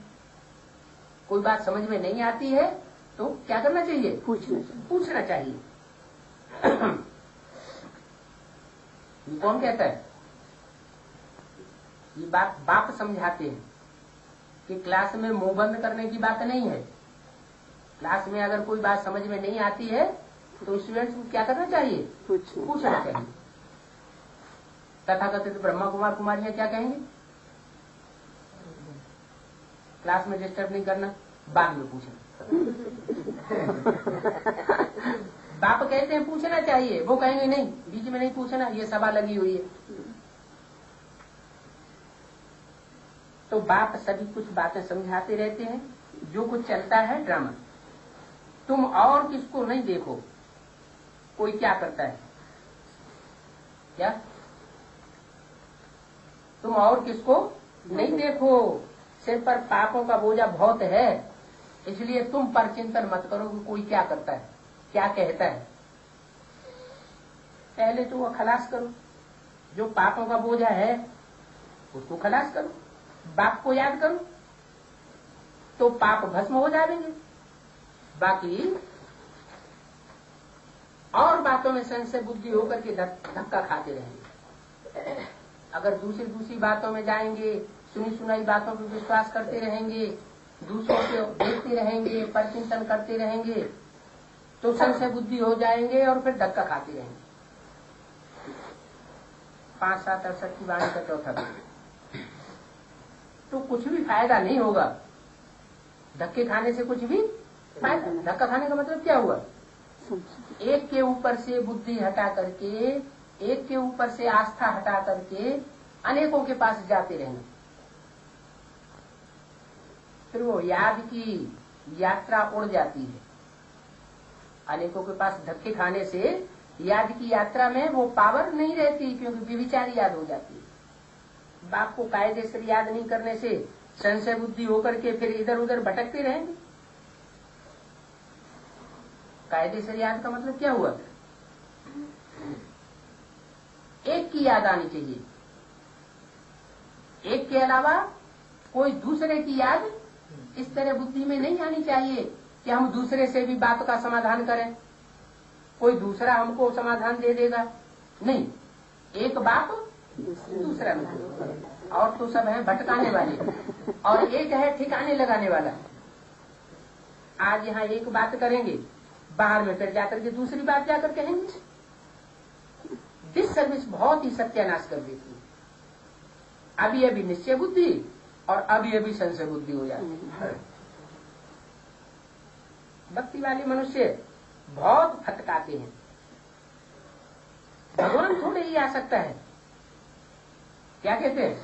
कोई बात समझ में नहीं आती है तो क्या करना चाहिए? पूछना चाहिए। ये कौन कहता है? ये बात बाप समझाते हैं कि क्लास में मुंह बंद करने की बात नहीं है। क्लास में अगर कोई बात समझ में नहीं आती है तो स्टूडेंट्स को क्या करना चाहिए? पूछना चाहिए। तथाकथित ब्रह्मा कुमार कुमारियां क्या कहेंगे? क्लास में डिस्टर्ब नहीं करना, बाद में पूछना। बाप कहते हैं पूछना चाहिए, वो कहेंगे नहीं बीच में नहीं पूछना, ये सभा लगी हुई है। तो बाप सभी कुछ बातें समझाते रहते हैं। जो कुछ चलता है ड्रामा। तुम और किसको नहीं देखो, कोई क्या करता है। क्या तुम और किसको नहीं देखो, सिर पर पापों का बोझा बहुत है, इसलिए तुम पर चिंतन मत करो कि कोई क्या करता है, क्या कहता है। पहले तो वो खलास करो, जो पापों का बोझा है उसको खलास करो, बाप को याद करो तो पाप भस्म हो जाएंगे। बाकी और बातों में संशय बुद्धि होकर के धक्का खाते रहेंगे। अगर दूसरी बातों में जाएंगे, सुनी सुनाई बातों पर विश्वास करते रहेंगे दूसरों के देखते रहेंगे, परचिंतन करते रहेंगे, तो संशय बुद्धि हो जाएंगे और फिर धक्का खाते रहेंगे। 5, 7, 68 की वाणी का चौथा तो कुछ भी फायदा नहीं होगा। धक्के खाने से कुछ भी फायदा। धक्का खाने का मतलब क्या हुआ? एक के ऊपर से बुद्धि हटा करके, एक के ऊपर से आस्था हटा करके अनेकों के पास जाते रहना। फिर वो याद की यात्रा उड़ जाती है। अनेकों के पास धक्के खाने से याद की यात्रा में वो पावर नहीं रहती, क्योंकि व्यभिचारी याद हो जाती है। बाप को कायदे से याद नहीं करने से संशय बुद्धि होकर के फिर इधर उधर भटकते रहेंगे। कायदे से याद का मतलब क्या हुआ? एक की याद आनी चाहिए, एक के अलावा कोई दूसरे की याद इस तरह बुद्धि में नहीं आनी चाहिए कि हम दूसरे से भी बात का समाधान करें, कोई दूसरा हमको समाधान दे देगा। नहीं, एक बाप दूसरा नहीं। और तो सब है भटकाने वाले, और एक है ठिकाने लगाने वाला। आज यहाँ एक बात करेंगे, बाहर में फिर जाकर के दूसरी बात जाकर कहेंगे। डिससर्विस बहुत ही सत्यानाश कर देती है। अभी अभी निश्चय बुद्धि और अभी अभी संशय बुद्धि हो जाती है। भक्ति वाले मनुष्य बहुत भटकाते हैं। भगवान थोड़े ही आ सकता है। क्या कहते हैं?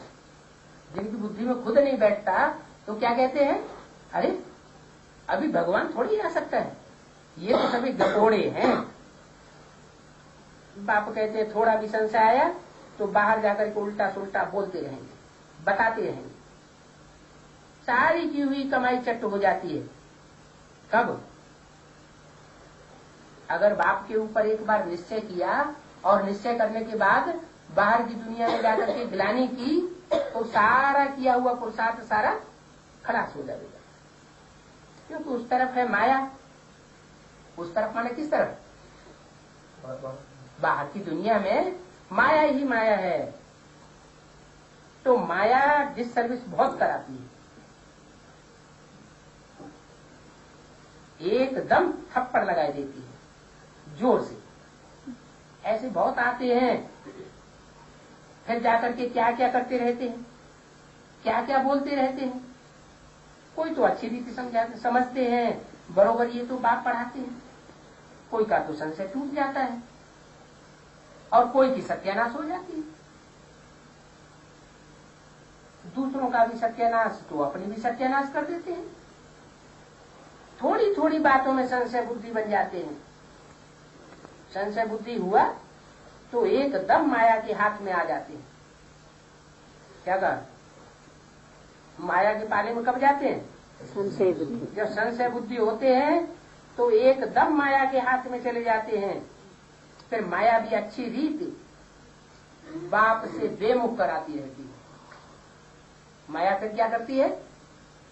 जिनकी बुद्धि में खुद नहीं बैठता तो क्या कहते हैं? अरे अभी भगवान थोड़ी ही आ सकता है, ये तो सभी गपोड़े हैं। बाप कहते हैं थोड़ा भी संशय आया तो बाहर जाकर के उल्टा सुल्टा बोलते रहेंगे, बताते रहेंगे। सारी की हुई कमाई चट्ट हो जाती है। कब? अगर बाप के ऊपर एक बार निश्चय किया और निश्चय करने के बाद बाहर की दुनिया में जाकर के ग्लानि की, तो सारा किया हुआ पुरुषार्थ सारा खलास हो जाएगा। क्योंकि उस तरफ है माया। उस तरफ माने किस तरफ? बाहर की दुनिया में माया ही माया है। तो माया डिससर्विस बहुत कराती है। एकदम थप्पड़ लगाई देती है जोर से। ऐसे बहुत आते हैं, फिर जाकर के क्या क्या करते रहते हैं, क्या क्या बोलते रहते हैं। कोई तो अच्छी रीति समझते हैं, बरोबर ये तो बाप पढ़ाते हैं। कोई का तो संशय टूट जाता है और कोई की सत्यानाश हो जाती है। दूसरों का भी सत्यानाश तो अपनी भी सत्यानाश कर देते हैं। थोड़ी थोड़ी बातों में संशय बुद्धि बन जाते हैं। संशय बुद्धि हुआ तो एकदम माया के हाथ में आ जाते हैं। क्या कहा? माया के पाले में कब जाते हैं? संशय बुद्धि। जब संशय बुद्धि होते हैं तो एकदम माया के हाथ में चले जाते हैं। फिर माया भी अच्छी रीत बाप से बेमुख कराती रहती है। माया फिर क्या करती है?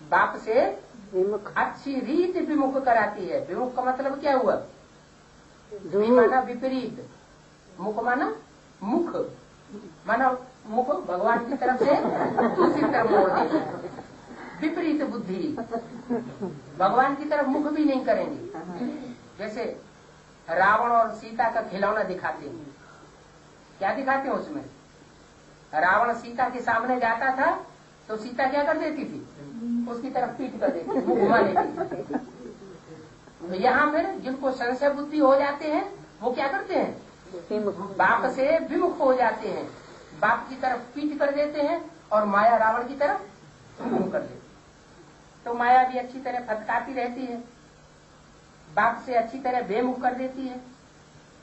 बाप से विमुख। अच्छी रीत विमुख कराती है। विमुख का मतलब क्या हुआ? माना विपरीत, मुख माना मुख, माना मुख भगवान की तरफ से दूसरी तरफ मोड़ देती। विपरीत बुद्धि, भगवान की तरफ मुख भी नहीं करेंगे। जैसे रावण और सीता का खिलौना दिखाते हैं। क्या दिखाते हैं उसमें? रावण सीता के सामने जाता था तो सीता क्या कर देती थी? उसकी तरफ पीठ कर देती थी, मुंह घुमा देती थी। तो यहाँ फिर जिनको संशय बुद्धि हो जाते हैं वो क्या करते हैं? बाप से विमुख हो जाते हैं। बाप की तरफ पीठ कर देते हैं और माया रावण की तरफ मुंह कर देते। तो माया भी अच्छी तरह फटकाती रहती है, बाप से अच्छी तरह बेमुख कर देती है।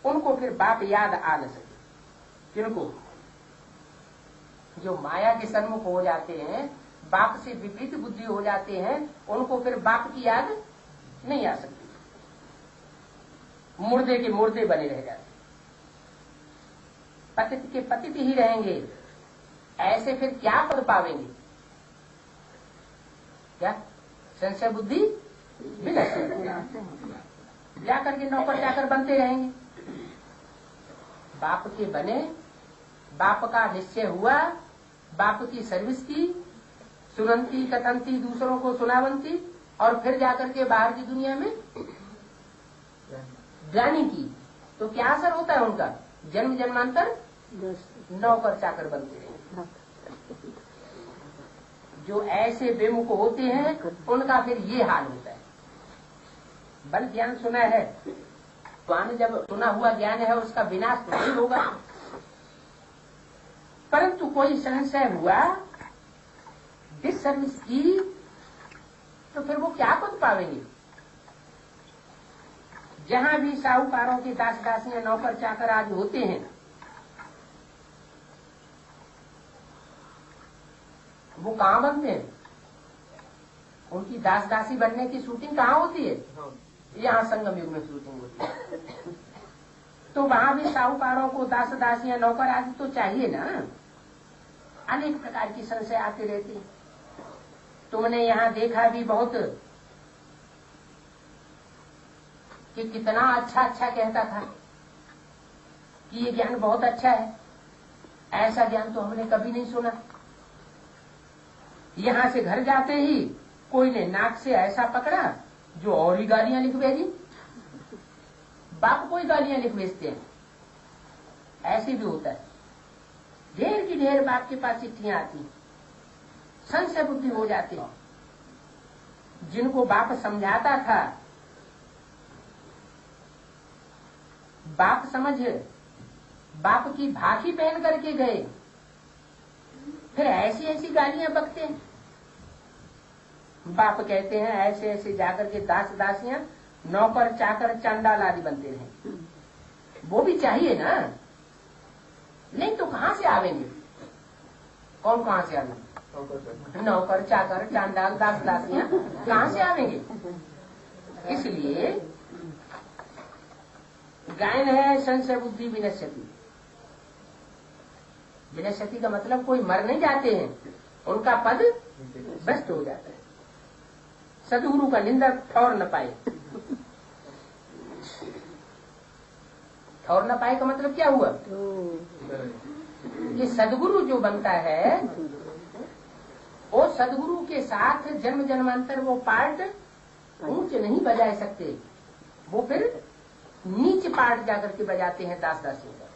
उनको फिर बाप याद आ न सके। किनको? जो माया के सन्मुख हो जाते हैं, बाप से विपरीत बुद्धि हो जाते हैं, उनको फिर बाप की याद नहीं आ सकती। मुर्दे के मुर्दे बने रह जाते, पतित के पतित ही रहेंगे। ऐसे फिर क्या पद पावेंगे? क्या? संशय बुद्धि जाकर के नौकर जाकर बनते रहेंगे। बाप के बने, बाप का निश्चय हुआ, बाप की सर्विस की, सुनंती कथंती, दूसरों को सुनावंती, और फिर जाकर के बाहर की दुनिया में ज्ञानी की। तो क्या असर होता है उनका? जन्म जन्मांतर नौकर चाकर बनते हैं। जो ऐसे बेमुख होते हैं उनका फिर ये हाल होता है। बल ज्ञान सुना है तो आने, जब सुना हुआ ज्ञान है उसका विनाश तो नहीं होगा, परंतु कोई संशय हुआ, डिसर्विस की, तो फिर वो क्या पद पावेंगे? जहां भी साहूकारों के दास दासियां नौकर चाकर आज होते हैं, वो कहाँ बनते हैं? उनकी दास दासी बनने की शूटिंग कहाँ होती है? यहाँ संगम युग में शूटिंग होती है। तो वहां भी साहूकारों को दास दासियां नौकर आदि तो चाहिए ना। अनेक प्रकार की संशय आती रहती है। तुमने यहाँ देखा भी बहुत कि कितना अच्छा अच्छा कहता था कि ये ज्ञान बहुत अच्छा है, ऐसा ज्ञान तो हमने कभी नहीं सुना। यहाँ से घर जाते ही कोई ने नाक से ऐसा पकड़ा जो और ही गालियां लिख भेजी। बाप कोई गालियां लिख भेजते हैं, ऐसे भी होता है। ढेर की ढेर बाप के पास चिट्ठियां आती, संशय बुद्धि हो जाती। जिनको बाप समझाता था, बाप समझ बाप की भाखी पहन करके गए, फिर ऐसी ऐसी गालियां बकते हैं। बाप कहते हैं ऐसे ऐसे जाकर के दास दासियां नौकर चाकर चांडाल आदि बनते रहे। वो भी चाहिए ना, नहीं तो कहां से आवेंगे? कौन कहां से आवेंगे? नौकर चाकर चांडाल दास दासियां कहां से आवेंगे? इसलिए गायन है संशय बुद्धि विनश्यति। विनश्यति का मतलब कोई मर नहीं जाते हैं, उनका पद भ्रष्ट हो जाता है। सदगुरु का निंदा ठौर न पाए। ठौर न पाए का मतलब क्या हुआ? ये सदगुरु जो बनता है वो सदगुरु के साथ जन्म जन्मांतर वो पार्ट ऊंच नहीं बजा सकते, वो फिर नीच पार्ट जाकर के बजाते हैं दास दासियों का।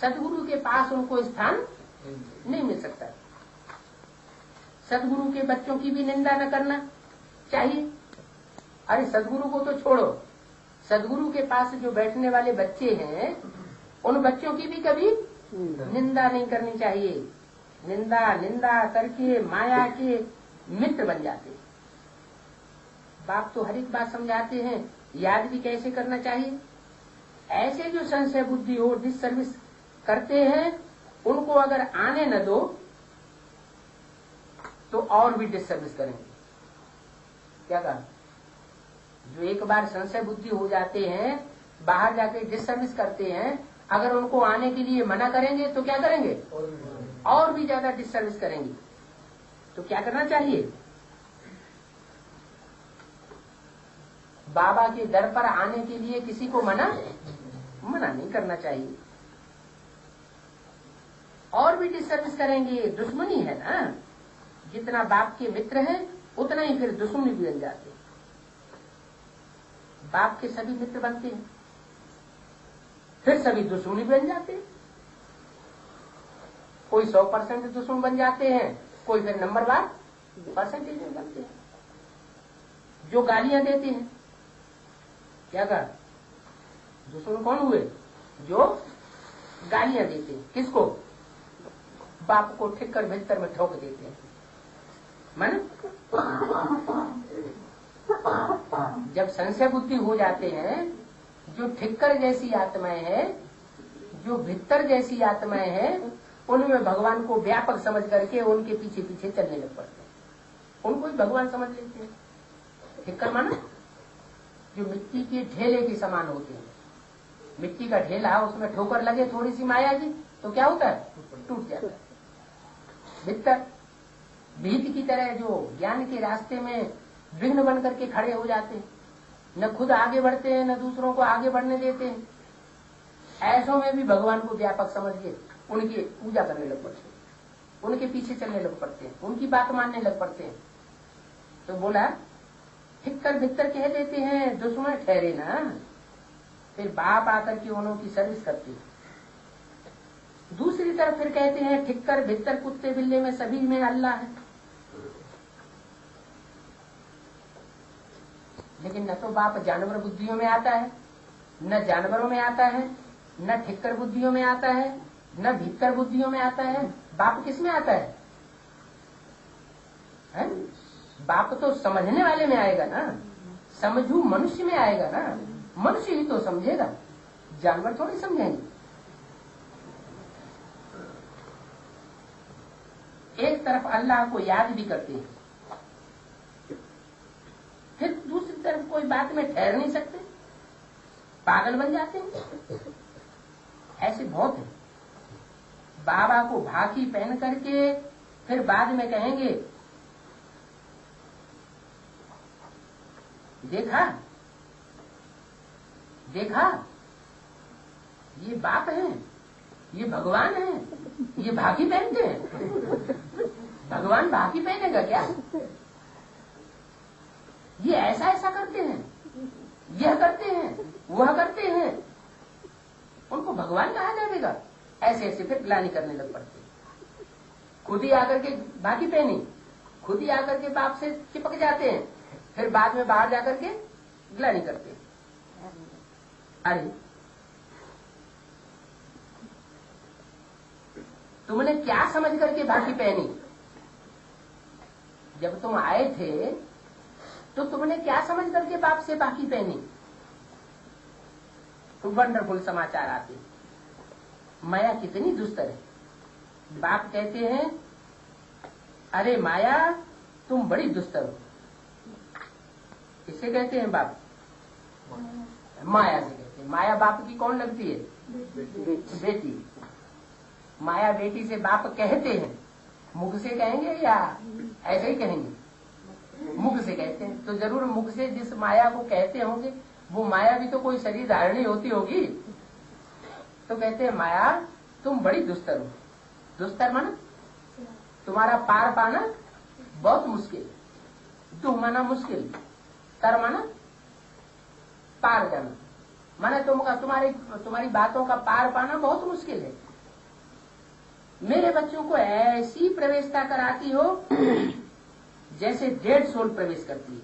सदगुरु के पास उनको स्थान नहीं मिल सकता। सदगुरु के बच्चों की भी निंदा न करना चाहिए। अरे सदगुरु को तो छोड़ो, सदगुरु के पास जो बैठने वाले बच्चे हैं उन बच्चों की भी कभी निंदा नहीं करनी चाहिए। निंदा निंदा करके माया के मित्र बन जाते। बाप तो हर एक बात समझाते हैं, याद भी कैसे करना चाहिए। ऐसे जो संशय बुद्धि हो डिसर्विस करते हैं, उनको अगर आने न दो तो और भी डिसर्विस करेंगे। क्या कहा? जो एक बार संशय बुद्धि हो जाते हैं, बाहर जाके डिसर्विस करते हैं, अगर उनको आने के लिए मना करेंगे तो क्या करेंगे? और भी ज्यादा डिसर्विस करेंगे। तो क्या करना चाहिए? बाबा के दर पर आने के लिए किसी को मना नहीं करना चाहिए। और भी डिसर्विस करेंगे, दुश्मनी है ना। जितना बाप के मित्र हैं उतना ही फिर दुश्मनी भी बन जाते। बाप के सभी मित्र बनते हैं, फिर सभी दुश्मनी बन जाते। कोई 100% दुश्मन बन जाते हैं, कोई फिर नंबरवार परसेंटेज में बनते हैं। जो गालियां देते हैं, क्या कहा? दुश्मन कौन हुए? जो गालियां देते हैं। किसको? बाप को ठिक कर भीतर में ठोक देते हैं। मन जब संशय बुद्धि हो जाते हैं, जो ठिक्कर जैसी आत्माएं हैं, जो भीतर जैसी आत्माएं हैं, उनमें भगवान को व्यापक समझ करके उनके पीछे पीछे चलने लग पड़ते हैं। उनको ही भगवान समझ लेते हैं। ठिक्कर माना जो मिट्टी के ढेले के समान होते हैं। मिट्टी का ढेला, उसमें ठोकर लगे थोड़ी सी माया की तो क्या होता है? टूट जाता है। भीतर भीत की तरह जो ज्ञान के रास्ते में विघ्न बन करके खड़े हो जाते हैं, न खुद आगे बढ़ते हैं, न दूसरों को आगे बढ़ने देते हैं। ऐसों में भी भगवान को व्यापक समझ के उनकी पूजा करने लग पड़ते, उनके पीछे चलने लग पड़ते हैं, उनकी बात मानने लग पड़ते हैं। तो बोला हिक्कर भिक्कर कह देते हैं, दुश्मन ठहरे ना। फिर बाप आकर के उन्हों की सर्विस करती है। दूसरी तरफ फिर कहते हैं ठिक्कर भिक्कर कुत्ते बिल्ले में सभी में अल्लाह है। लेकिन न तो बाप जानवर बुद्धियों में आता है, न जानवरों में आता है, न ठिक्कर बुद्धियों में आता है, न भिक्कर बुद्धियों में आता है। बाप किस में आता है? बाप तो समझने वाले में आएगा ना, समझू मनुष्य में आएगा ना। मनुष्य ही तो समझेगा, जानवर थोड़ी समझेंगे। एक तरफ अल्लाह को याद भी करते हैं, फिर दूसरी तरफ कोई बात में ठहर नहीं सकते, पागल बन जाते हैं। ऐसे बहुत है। बाबा को भाकी पहन करके फिर बाद में कहेंगे देखा देखा, ये बाप है, ये भगवान है, ये भाकी पहनते हैं। भगवान भाकी पहनेगा क्या? ये ऐसा ऐसा करते हैं, यह करते हैं, वह करते हैं, उनको भगवान कहा जाएगा। ऐसे ऐसे फिर ग्लानि करने लग पड़ते। खुद ही आकर के भाकी पहनी, खुद ही आकर के बाप से चिपक जाते हैं, फिर बाद में बाहर जाकर के ग्लानि करते हैं। अरे तुमने क्या समझ करके भाकी पहनी? जब तुम आए थे तो तुमने क्या समझ करके बाप से भाकी पहनी? तो वंडरफुल समाचार आते, माया कितनी दुस्तर है। बाप कहते हैं अरे माया तुम बड़ी दुस्तर हो। किससे कहते हैं बाप? माया से कहते हैं। माया बाप की कौन लगती है? बेटी। माया बेटी से बाप कहते हैं, मुख से कहेंगे या ऐसे ही कहेंगे? मुख से कहते हैं। तो जरूर मुख से जिस माया को कहते होंगे वो माया भी तो कोई शरीर धारणी होती होगी। तो कहते हैं माया तुम बड़ी दुस्तर हो। दुस्तर माना तुम्हारा पार पाना बहुत मुश्किल। दुह माना मुश्किल, तर माना पार जाना, माना तुम्हारी बातों का पार पाना बहुत मुश्किल है। मेरे बच्चों को ऐसी प्रवेशता कराती हो जैसे डेड सोल प्रवेश करती है।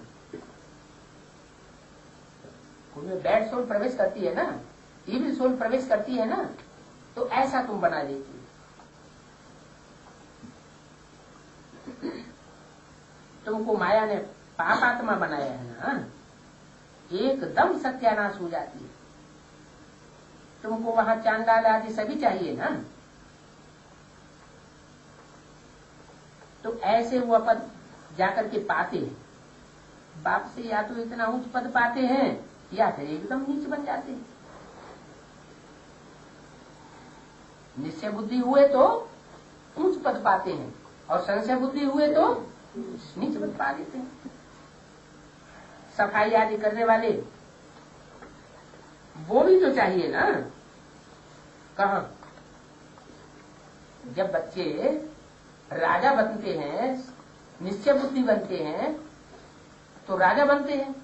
उनमें बैड सोल प्रवेश करती है ना, इविल सोल प्रवेश करती है ना, तो ऐसा तुम बना देती हो। तुमको माया ने पाप आत्मा बनाया है ना, एकदम सत्यानाश हो जाती है। तुमको वहां चांडाल आदि सभी चाहिए ना, तो ऐसे वो पद जाकर के पाते हैं। बाप से या तो इतना ऊंच पद पाते हैं या फिर एकदम नीच बन जाते हैं। निश्चय बुद्धि हुए तो ऊंच पद पाते हैं और संशय बुद्धि हुए तो नीच पद पा देते हैं। सफाई आदि करने वाले वो भी तो चाहिए ना। कहा जब बच्चे राजा बनते हैं, निश्चय बुद्धि बनते हैं, तो राजा बनते हैं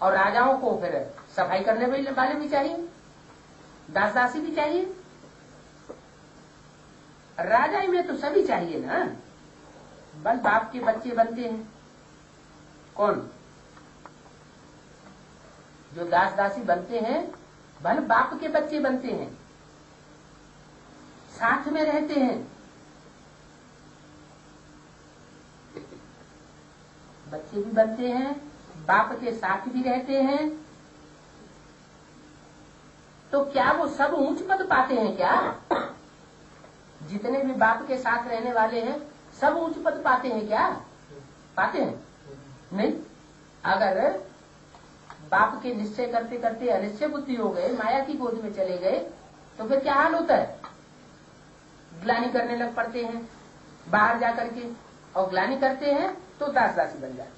और राजाओं को फिर सफाई करने वाले भी चाहिए, दास दासी भी चाहिए। राजा में तो सभी चाहिए ना। बस बाप के बच्चे बनते हैं कौन? जो दास दासी बनते हैं भले बाप के बच्चे बनते हैं, साथ में रहते हैं। बच्चे भी बनते हैं, बाप के साथ भी रहते हैं। तो क्या वो सब ऊंच पद पाते हैं क्या? जितने भी बाप के साथ रहने वाले हैं सब ऊंच पद पाते हैं क्या? पाते हैं? नहीं। अगर बाप के निश्चय करते करते अनिश्चय बुद्धि हो गए, माया की गोद में चले गए, तो फिर क्या हाल होता है? ग्लानि करने लग पड़ते हैं बाहर जाकर के, और ग्लानि करते हैं तो दास दासी बन जाते,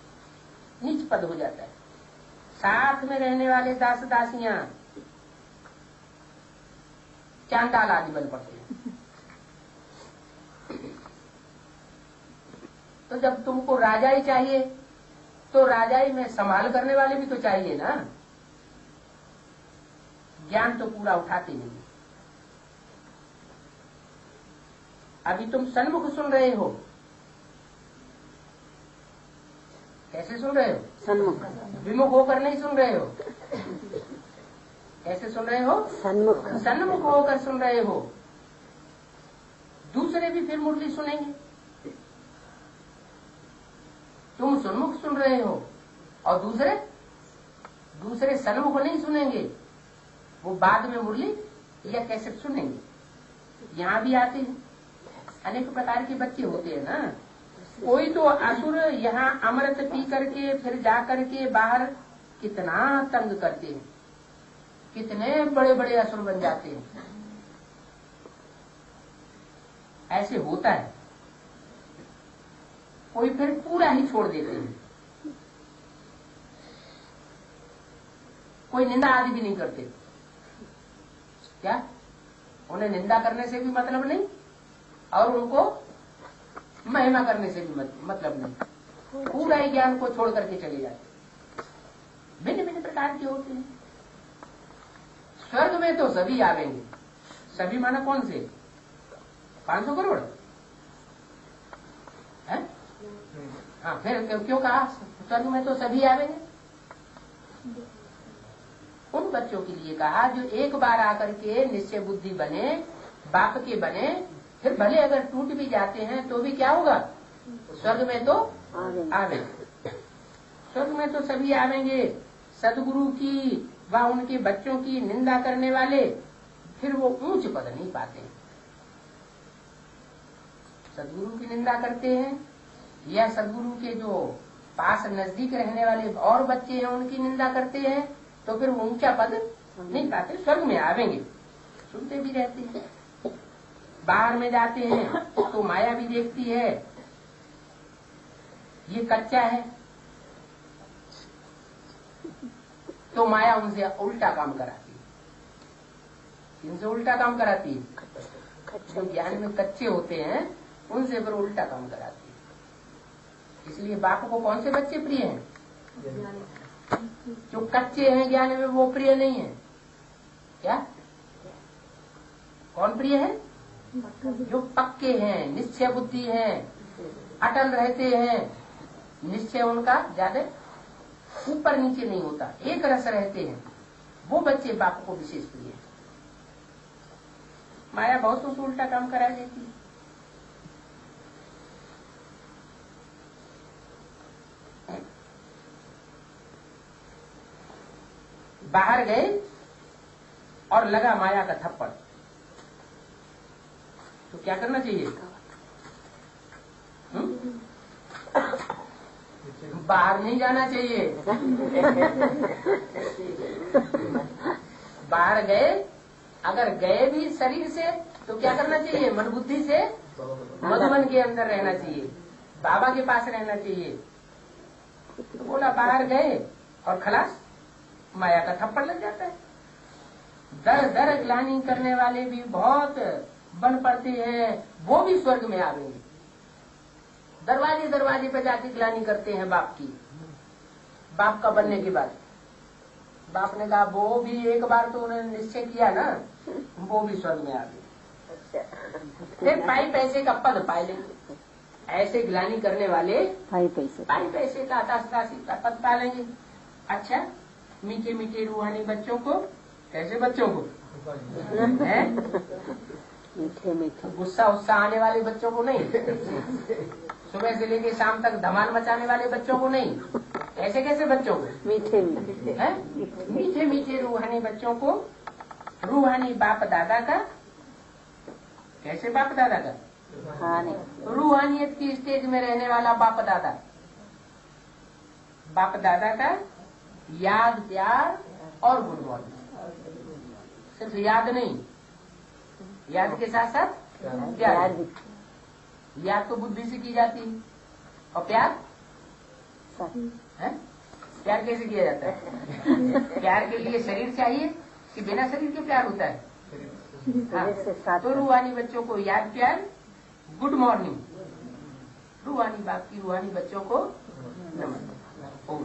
नीच पद हो जाता है। साथ में रहने वाले दास दासियां चांडाल आदि बन पड़ते हैं। जब तुमको राजाई चाहिए तो राजाई में संभाल करने वाले भी तो चाहिए ना। ज्ञान तो पूरा उठाते नहीं। अभी तुम सन्मुख सुन रहे हो, कैसे सुन रहे हो? सन्मुख। विमुख होकर नहीं सुन रहे हो। कैसे सुन रहे हो? सन्मुख। सन्मुख होकर सुन रहे हो। दूसरे भी फिर मुरली सुनेंगे। तुम सन्मुख सुन रहे हो और दूसरे सन्मुख नहीं सुनेंगे, वो बाद में मुरली या कैसे सुनेंगे। यहाँ भी आते हैं, अनेक प्रकार के बच्चे होते हैं ना। कोई तो असुर यहाँ अमृत पी करके फिर जा करके बाहर कितना तंग करते हैं, कितने बड़े बड़े असुर बन जाते हैं। ऐसे होता है। कोई फिर पूरा ही छोड़ देते हैं, कोई निंदा आदि भी नहीं करते। क्या उन्हें निंदा करने से भी मतलब नहीं और उनको महिमा करने से भी मतलब नहीं, पूरा ही ज्ञान को छोड़ करके चले जाते। भिन्न भिन्न प्रकार के होते हैं। स्वर्ग में तो सभी आवेंगे। सभी माना कौन से? 500 करोड़ है? हाँ, फिर क्यों कहा स्वर्ग में तो सभी आवेंगे? उन बच्चों के लिए कहा जो एक बार आकर के निश्चय बुद्धि बने, बाप के बने, फिर भले अगर टूट भी जाते हैं तो भी क्या होगा? स्वर्ग में तो आवेंगे। स्वर्ग में तो सभी आवेंगे। सदगुरु की व उनके बच्चों की निंदा करने वाले फिर वो ऊंच पद नहीं पाते। सदगुरु की निंदा करते हैं या सदगुरु के जो पास नजदीक रहने वाले और बच्चे हैं उनकी निंदा करते हैं तो फिर वो ऊंचा पद नहीं पाते। स्वर्ग में आवेंगे, सुनते भी रहते हैं। बाहर में जाते हैं तो माया भी देखती है ये कच्चा है, तो माया उनसे उल्टा काम कराती है। इनसे उल्टा काम कराती है। जो ज्ञान में कच्चे होते हैं उनसे फिर उल्टा काम कराती है। इसलिए बाप को कौन से बच्चे प्रिय हैं? जो कच्चे हैं ज्ञान में वो प्रिय नहीं है। क्या कौन प्रिय है? जो पक्के हैं, निश्चय बुद्धि हैं, अटल रहते हैं। निश्चय उनका ज्यादा ऊपर नीचे नहीं होता, एक रस रहते हैं, वो बच्चे बाप को विशेष प्रिय है। माया बहुत उल्टा काम करा देती है। बाहर गए और लगा माया का थप्पड़, तो क्या करना चाहिए? बाहर नहीं जाना चाहिए। बाहर गए, अगर गए भी शरीर से तो क्या करना चाहिए? मन बुद्धि से मधुबन के अंदर रहना चाहिए, बाबा के पास रहना चाहिए। तो बोला बाहर गए और खलास, माया का थप्पड़ लग जाता है। दर दर ग्लानि करने वाले भी बहुत बन पड़ते हैं, वो भी स्वर्ग में आवेंगे। दरवाजे दरवाजे पे जाके ग्लानि करते हैं बाप की। बाप का बनने के बाद बाप ने कहा वो भी एक बार तो उन्होंने निश्चय किया ना, वो भी स्वर्ग में आवेंगे। फिर पाई पैसे का पद पाए लेंगे। ऐसे ग्लानि करने वाले पाई पैसे का अतासी का पद पा लेंगे। अच्छा, मीठे मीठे रूहानी बच्चों को, कैसे बच्चों को है? मीठे मीठे गुस्सा उत्साह आने वाले बच्चों को नहीं, सुबह से लेके शाम तक धमाल मचाने वाले बच्चों को नहीं। ऐसे कैसे बच्चों को? मीठे मीठे है, मीठे मीठे रूहानी बच्चों को। रूहानी बाप दादा का, कैसे बाप दादा का? रूहानियत की स्टेज में रहने वाला बाप दादा। बाप दादा का याद, प्यार और गुड मॉर्निंग। सिर्फ याद नहीं, याद के साथ साथ प्यार। याद तो बुद्धि से की जाती है और प्यार है? प्यार कैसे किया जाता है? प्यार के लिए शरीर चाहिए कि बिना शरीर के प्यार होता है? हाँ। तो रूहानी बच्चों को याद, प्यार, गुड मॉर्निंग रूहानी बाप की रूहानी बच्चों को नमन। ओम